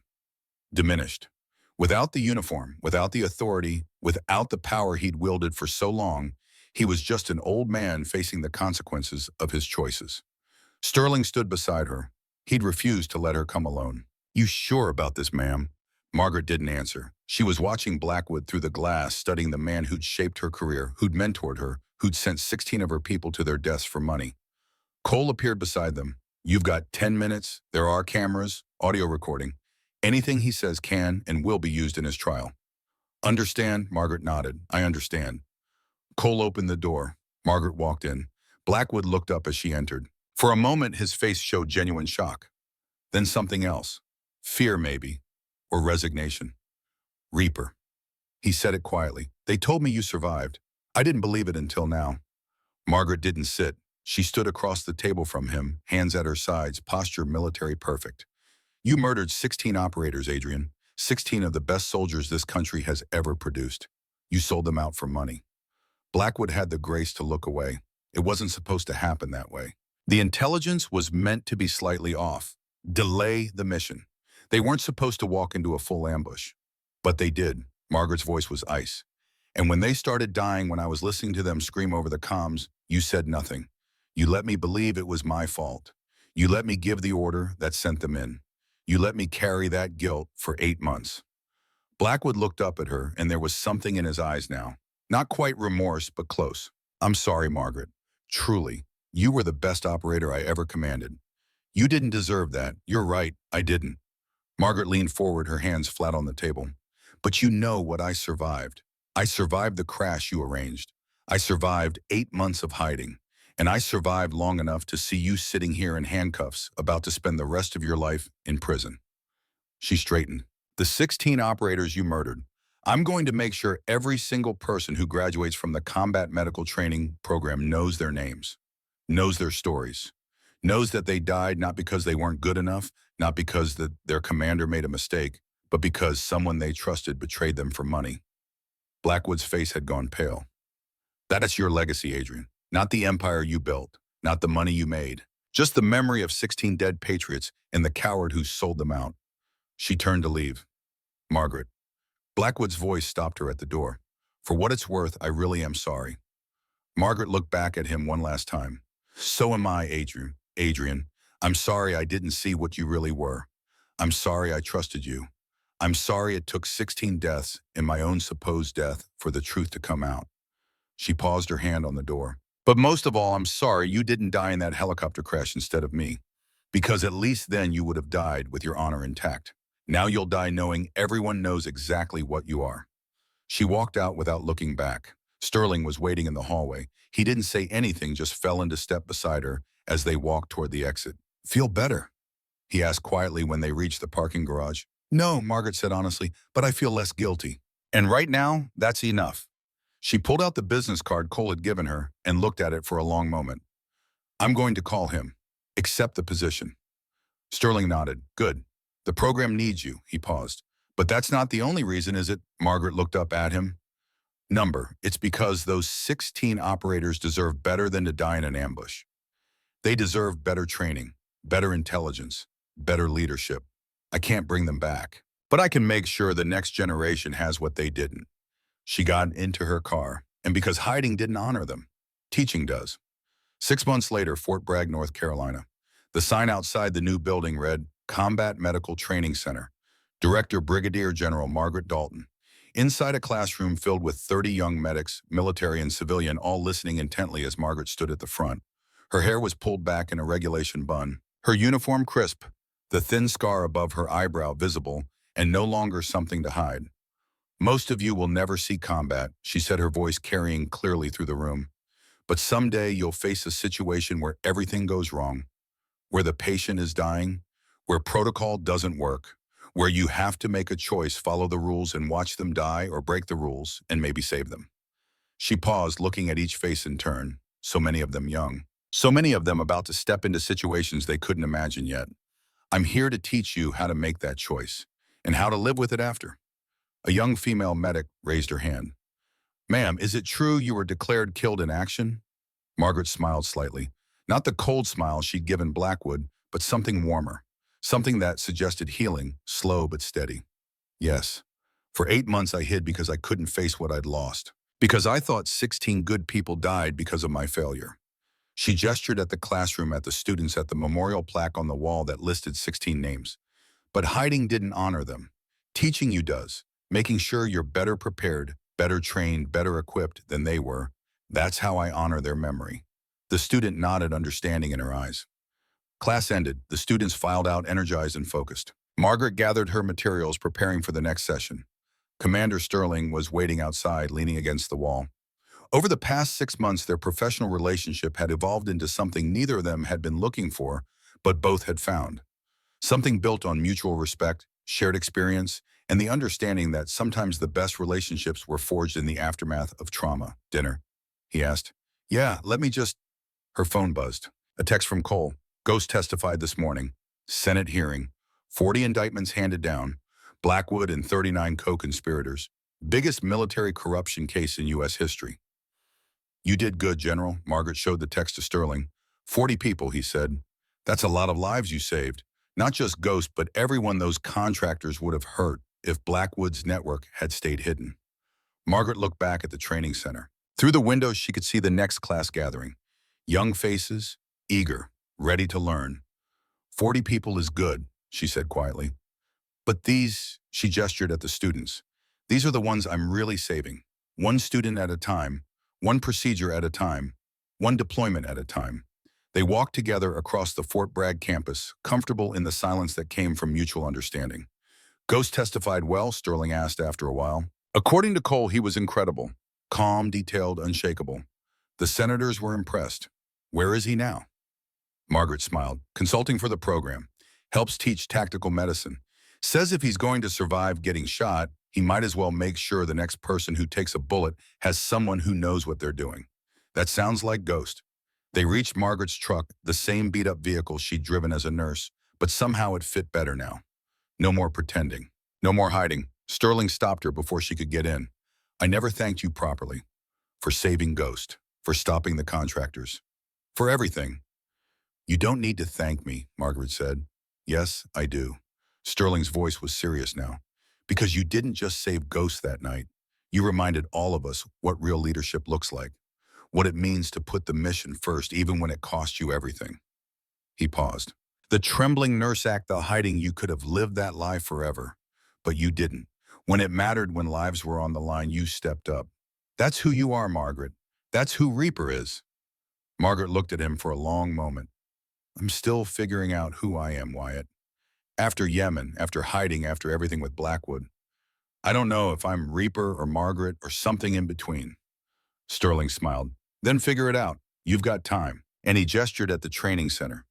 [SPEAKER 1] Diminished. Without the uniform, without the authority, without the power he'd wielded for so long, he was just an old man facing the consequences of his choices. Sterling stood beside her. He'd refused to let her come alone. You sure about this, ma'am? Margaret didn't answer. She was watching Blackwood through the glass, studying the man who'd shaped her career, who'd mentored her, who'd sent 16 of her people to their deaths for money. Cole appeared beside them. You've got 10 minutes. There are cameras, audio recording. Anything he says can and will be used in his trial. Understand? Margaret nodded. I understand. Cole opened the door. Margaret walked in. Blackwood looked up as she entered. For a moment, his face showed genuine shock. Then something else. Fear, maybe. Or resignation. Reaper. He said it quietly. They told me you survived. I didn't believe it until now. Margaret didn't sit. She stood across the table from him, hands at her sides, posture military perfect. You murdered 16 operators, Adrian. 16 of the best soldiers this country has ever produced. You sold them out for money. Blackwood had the grace to look away. It wasn't supposed to happen that way. The intelligence was meant to be slightly off. Delay the mission. They weren't supposed to walk into a full ambush. But they did. Margaret's voice was ice. And when they started dying, when I was listening to them scream over the comms, you said nothing. You let me believe it was my fault. You let me give the order that sent them in. You let me carry that guilt for 8 months. Blackwood looked up at her, and there was something in his eyes now. Not quite remorse, but close. I'm sorry, Margaret. Truly, you were the best operator I ever commanded. You didn't deserve that. You're right, I didn't. Margaret leaned forward, her hands flat on the table. But you know what I survived. I survived the crash you arranged. I survived 8 months of hiding. And I survived long enough to see you sitting here in handcuffs, about to spend the rest of your life in prison. She straightened. The 16 operators you murdered. I'm going to make sure every single person who graduates from the combat medical training program knows their names, knows their stories, knows that they died not because they weren't good enough, not because their commander made a mistake, but because someone they trusted betrayed them for money. Blackwood's face had gone pale. That is your legacy, Adrian. Not the empire you built, not the money you made. Just the memory of 16 dead patriots and the coward who sold them out. She turned to leave. Margaret. Blackwood's voice stopped her at the door. For what it's worth, I really am sorry. Margaret looked back at him one last time. So am I, Adrian. Adrian, I'm sorry I didn't see what you really were. I'm sorry I trusted you. I'm sorry it took 16 deaths and my own supposed death for the truth to come out. She paused, her hand on the door. But most of all, I'm sorry you didn't die in that helicopter crash instead of me. Because at least then you would have died with your honor intact. Now you'll die knowing everyone knows exactly what you are. She walked out without looking back. Sterling was waiting in the hallway. He didn't say anything, just fell into step beside her as they walked toward the exit. Feel better? He asked quietly when they reached the parking garage. No, Margaret said honestly, but I feel less guilty. And right now, that's enough. She pulled out the business card Cole had given her and looked at it for a long moment. I'm going to call him. Accept the position. Sterling nodded. Good. The program needs you, he paused. But that's not the only reason, is it? Margaret looked up at him. It's because those 16 operators deserve better than to die in an ambush. They deserve better training, better intelligence, better leadership. I can't bring them back, but I can make sure the next generation has what they didn't. She got into her car, and because hiding didn't honor them, teaching does. 6 months later, Fort Bragg, North Carolina. The sign outside the new building read, Combat Medical Training Center. Director Brigadier General Margaret Dalton. Inside a classroom filled with 30 young medics, military and civilian, all listening intently as Margaret stood at the front. Her hair was pulled back in a regulation bun, her uniform crisp, the thin scar above her eyebrow visible, and no longer something to hide. Most of you will never see combat, she said, her voice carrying clearly through the room. But someday you'll face a situation where everything goes wrong, where the patient is dying, where protocol doesn't work, where you have to make a choice, follow the rules and watch them die, or break the rules and maybe save them. She paused, looking at each face in turn, so many of them young, so many of them about to step into situations they couldn't imagine yet. I'm here to teach you how to make that choice and how to live with it after. A young female medic raised her hand. Ma'am, is it true you were declared killed in action? Margaret smiled slightly, not the cold smile she'd given Blackwood, but something warmer. Something that suggested healing, slow but steady. Yes. For 8 months I hid because I couldn't face what I'd lost. Because I thought 16 good people died because of my failure. She gestured at the classroom, at the students, at the memorial plaque on the wall that listed 16 names. But hiding didn't honor them. Teaching you does. Making sure you're better prepared, better trained, better equipped than they were. That's how I honor their memory. The student nodded, understanding in her eyes. Class ended. The students filed out, energized and focused. Margaret gathered her materials, preparing for the next session. Commander Sterling was waiting outside, leaning against the wall. Over the past 6 months, their professional relationship had evolved into something neither of them had been looking for, but both had found. Something built on mutual respect, shared experience, and the understanding that sometimes the best relationships were forged in the aftermath of trauma. Dinner? He asked. Yeah, let me just... Her phone buzzed. A text from Cole. Ghost testified this morning. Senate hearing. 40 indictments handed down. Blackwood and 39 co-conspirators. Biggest military corruption case in U.S. history. You did good, General. Margaret showed the text to Sterling. 40 people, he said. That's a lot of lives you saved. Not just Ghost, but everyone those contractors would have hurt if Blackwood's network had stayed hidden. Margaret looked back at the training center. Through the window, she could see the next class gathering. Young faces, eager, ready to learn. 40 people is good, she said quietly. But these, she gestured at the students, these are the ones I'm really saving. One student at a time, one procedure at a time, one deployment at a time. They walked together across the Fort Bragg campus, comfortable in the silence that came from mutual understanding. Ghost testified well, Sterling asked after a while. According to Cole, he was incredible. Calm, detailed, unshakable. The senators were impressed. Where is he now? Margaret smiled. Consulting for the program. Helps teach tactical medicine. Says if he's going to survive getting shot, he might as well make sure the next person who takes a bullet has someone who knows what they're doing. That sounds like Ghost. They reached Margaret's truck, the same beat-up vehicle she'd driven as a nurse, but somehow it fit better now. No more pretending. No more hiding. Sterling stopped her before she could get in. I never thanked you properly. For saving Ghost. For stopping the contractors. For everything. You don't need to thank me, Margaret said. Yes, I do. Sterling's voice was serious now. Because you didn't just save Ghost that night. You reminded all of us what real leadership looks like. What it means to put the mission first, even when it costs you everything. He paused. The trembling nurse act, the hiding, you could have lived that lie forever. But you didn't. When it mattered, when lives were on the line, you stepped up. That's who you are, Margaret. That's who Reaper is. Margaret looked at him for a long moment. I'm still figuring out who I am, Wyatt. After Yemen, after hiding, after everything with Blackwood. I don't know if I'm Reaper or Margaret or something in between. Sterling smiled. Then figure it out. You've got time. And he gestured at the training center.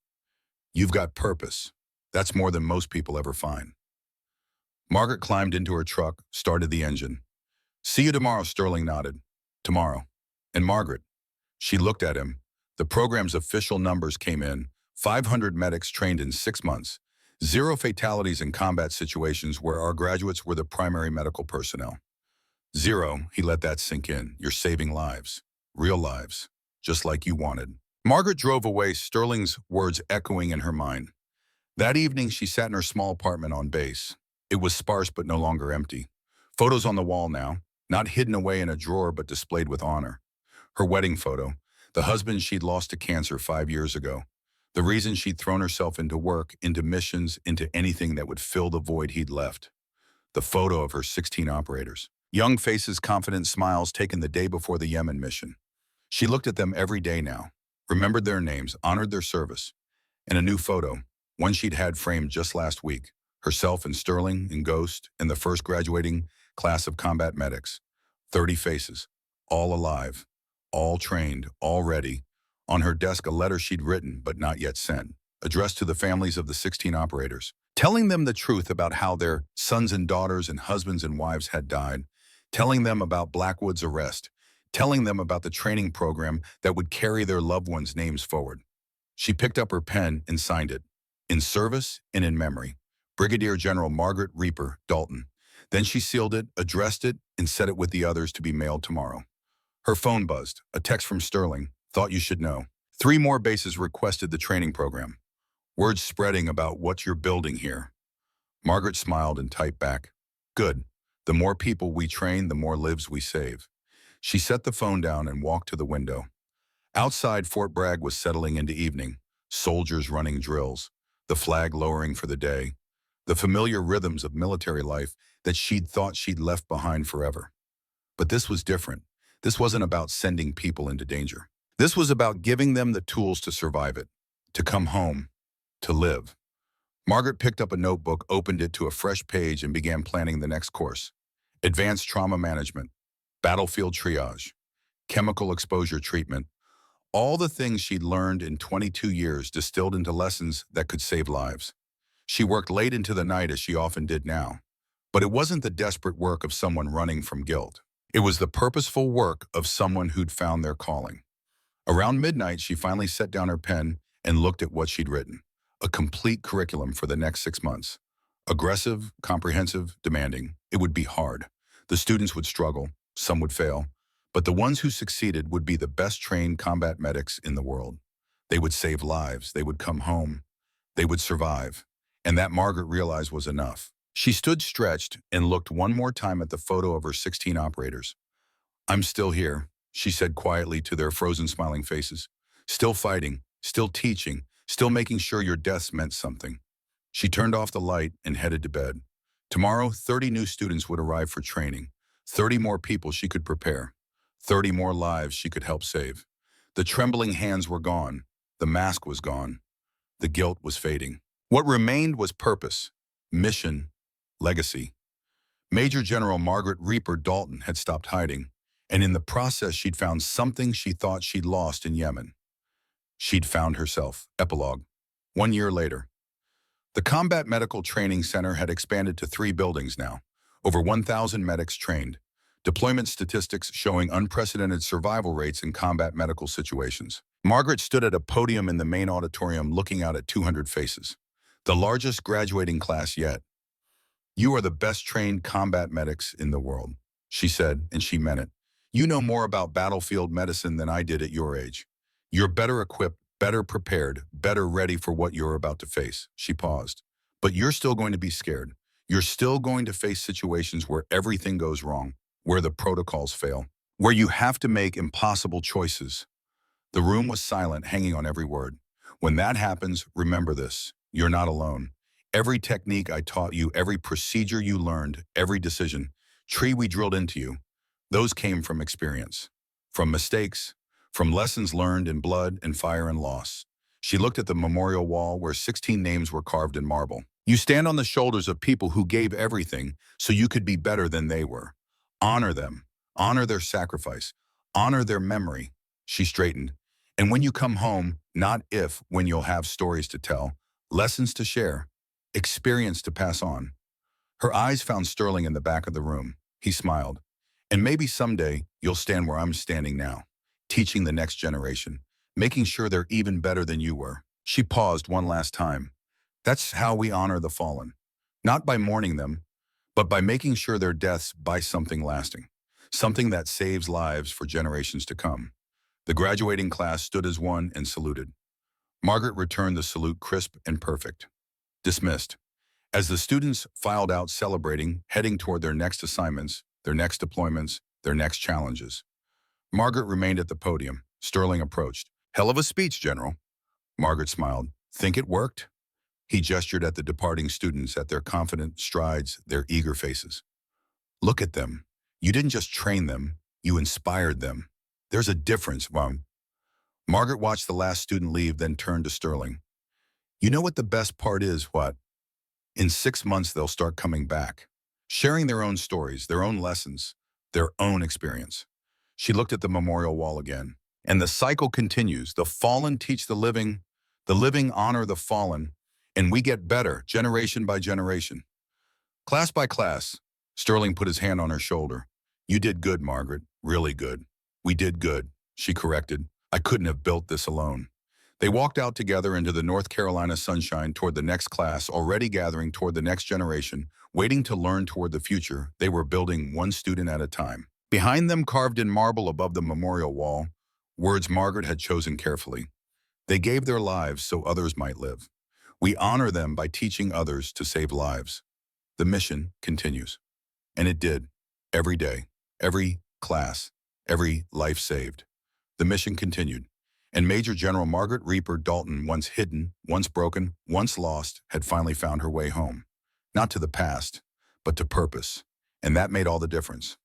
[SPEAKER 1] You've got purpose. That's more than most people ever find. Margaret climbed into her truck, started the engine. See you tomorrow, Sterling nodded. Tomorrow. And Margaret. She looked at him. The program's official numbers came in. 500 medics trained in 6 months. 0 fatalities in combat situations where our graduates were the primary medical personnel. 0, he let that sink in. You're saving lives. Real lives. Just like you wanted. Margaret drove away, Sterling's words echoing in her mind. That evening, she sat in her small apartment on base. It was sparse but no longer empty. Photos on the wall now, not hidden away in a drawer but displayed with honor. Her wedding photo, the husband she'd lost to cancer 5 years ago. The reason she'd thrown herself into work, into missions, into anything that would fill the void he'd left. The photo of her 16 operators. Young faces, confident smiles taken the day before the Yemen mission. She looked at them every day now, remembered their names, honored their service. And a new photo, one she'd had framed just last week. Herself and Sterling and Ghost and the first graduating class of combat medics. 30 faces, all alive, all trained, all ready. On her desk, a letter she'd written but not yet sent, addressed to the families of the 16 operators, telling them the truth about how their sons and daughters and husbands and wives had died, telling them about Blackwood's arrest, telling them about the training program that would carry their loved ones' names forward. She picked up her pen and signed it, in service and in memory. Brigadier General Margaret Reaper Dalton. Then she sealed it, addressed it, and set it with the others to be mailed tomorrow. Her phone buzzed, a text from Sterling. Thought you should know. 3 more bases requested the training program. Word spreading about what you're building here. Margaret smiled and typed back. Good. The more people we train, the more lives we save. She set the phone down and walked to the window. Outside, Fort Bragg was settling into evening. Soldiers running drills. The flag lowering for the day. The familiar rhythms of military life that she'd thought she'd left behind forever. But this was different. This wasn't about sending people into danger. This was about giving them the tools to survive it, to come home, to live. Margaret picked up a notebook, opened it to a fresh page, and began planning the next course. Advanced trauma management, battlefield triage, chemical exposure treatment, all the things she'd learned in 22 years distilled into lessons that could save lives. She worked late into the night as she often did now, but it wasn't the desperate work of someone running from guilt. It was the purposeful work of someone who'd found their calling. Around midnight, she finally set down her pen and looked at what she'd written. A complete curriculum for the next 6 months. Aggressive, comprehensive, demanding. It would be hard. The students would struggle. Some would fail. But the ones who succeeded would be the best trained combat medics in the world. They would save lives. They would come home. They would survive. And that, Margaret realized, was enough. She stood stretched and looked one more time at the photo of her 16 operators. I'm still here, she said quietly to their frozen, smiling faces. Still fighting, still teaching, still making sure your deaths meant something. She turned off the light and headed to bed. Tomorrow, 30 new students would arrive for training. 30 more people she could prepare. 30 more lives she could help save. The trembling hands were gone. The mask was gone. The guilt was fading. What remained was purpose, mission, legacy. Major General Margaret Reaper Dalton had stopped hiding, and in the process she'd found something she thought she'd lost in Yemen. She'd found herself. Epilogue. 1 year later. The Combat Medical Training Center had expanded to 3 buildings now. Over 1,000 medics trained. Deployment statistics showing unprecedented survival rates in combat medical situations. Margaret stood at a podium in the main auditorium looking out at 200 faces. The largest graduating class yet. "You are the best trained combat medics in the world," she said, and she meant it. "You know more about battlefield medicine than I did at your age. You're better equipped, better prepared, better ready for what you're about to face." She paused. "But you're still going to be scared. You're still going to face situations where everything goes wrong, where the protocols fail, where you have to make impossible choices." The room was silent, hanging on every word. "When that happens, remember this. You're not alone. Every technique I taught you, every procedure you learned, every decision, tree we drilled into you, those came from experience, from mistakes, from lessons learned in blood and fire and loss." She looked at the memorial wall where 16 names were carved in marble. "You stand on the shoulders of people who gave everything so you could be better than they were. Honor them. Honor their sacrifice. Honor their memory." She straightened. "And when you come home, not if, when you'll have stories to tell, lessons to share, experience to pass on." Her eyes found Sterling in the back of the room. He smiled. "And maybe someday you'll stand where I'm standing now, teaching the next generation, making sure they're even better than you were." She paused one last time. "That's how we honor the fallen. Not by mourning them, but by making sure their deaths buy something lasting, something that saves lives for generations to come." The graduating class stood as one and saluted. Margaret returned the salute crisp and perfect. "Dismissed." As the students filed out celebrating, heading toward their next assignments, their next deployments, their next challenges, Margaret remained at the podium. Sterling approached. "Hell of a speech, General." Margaret smiled. "Think it worked?" He gestured at the departing students, at their confident strides, their eager faces. "Look at them. You didn't just train them, you inspired them. There's a difference, Wong." Margaret watched the last student leave, then turned to Sterling. "You know what the best part is, what? In 6 months, they'll start coming back, sharing their own stories, their own lessons, their own experience." She looked at the memorial wall again. "And the cycle continues. The fallen teach the living honor the fallen, and we get better, generation by generation." Class by class, Sterling put his hand on her shoulder. "You did good, Margaret, really good." "We did good," she corrected. "I couldn't have built this alone." They walked out together into the North Carolina sunshine toward the next class, already gathering toward the next generation, waiting to learn toward the future. They were building one student at a time. Behind them, carved in marble above the memorial wall, words Margaret had chosen carefully. "They gave their lives so others might live. We honor them by teaching others to save lives." The mission continues. And it did. Every day, every class, every life saved. The mission continued. And Major General Margaret Reaper Dalton, once hidden, once broken, once lost, had finally found her way home. Not to the past, but to purpose. And that made all the difference.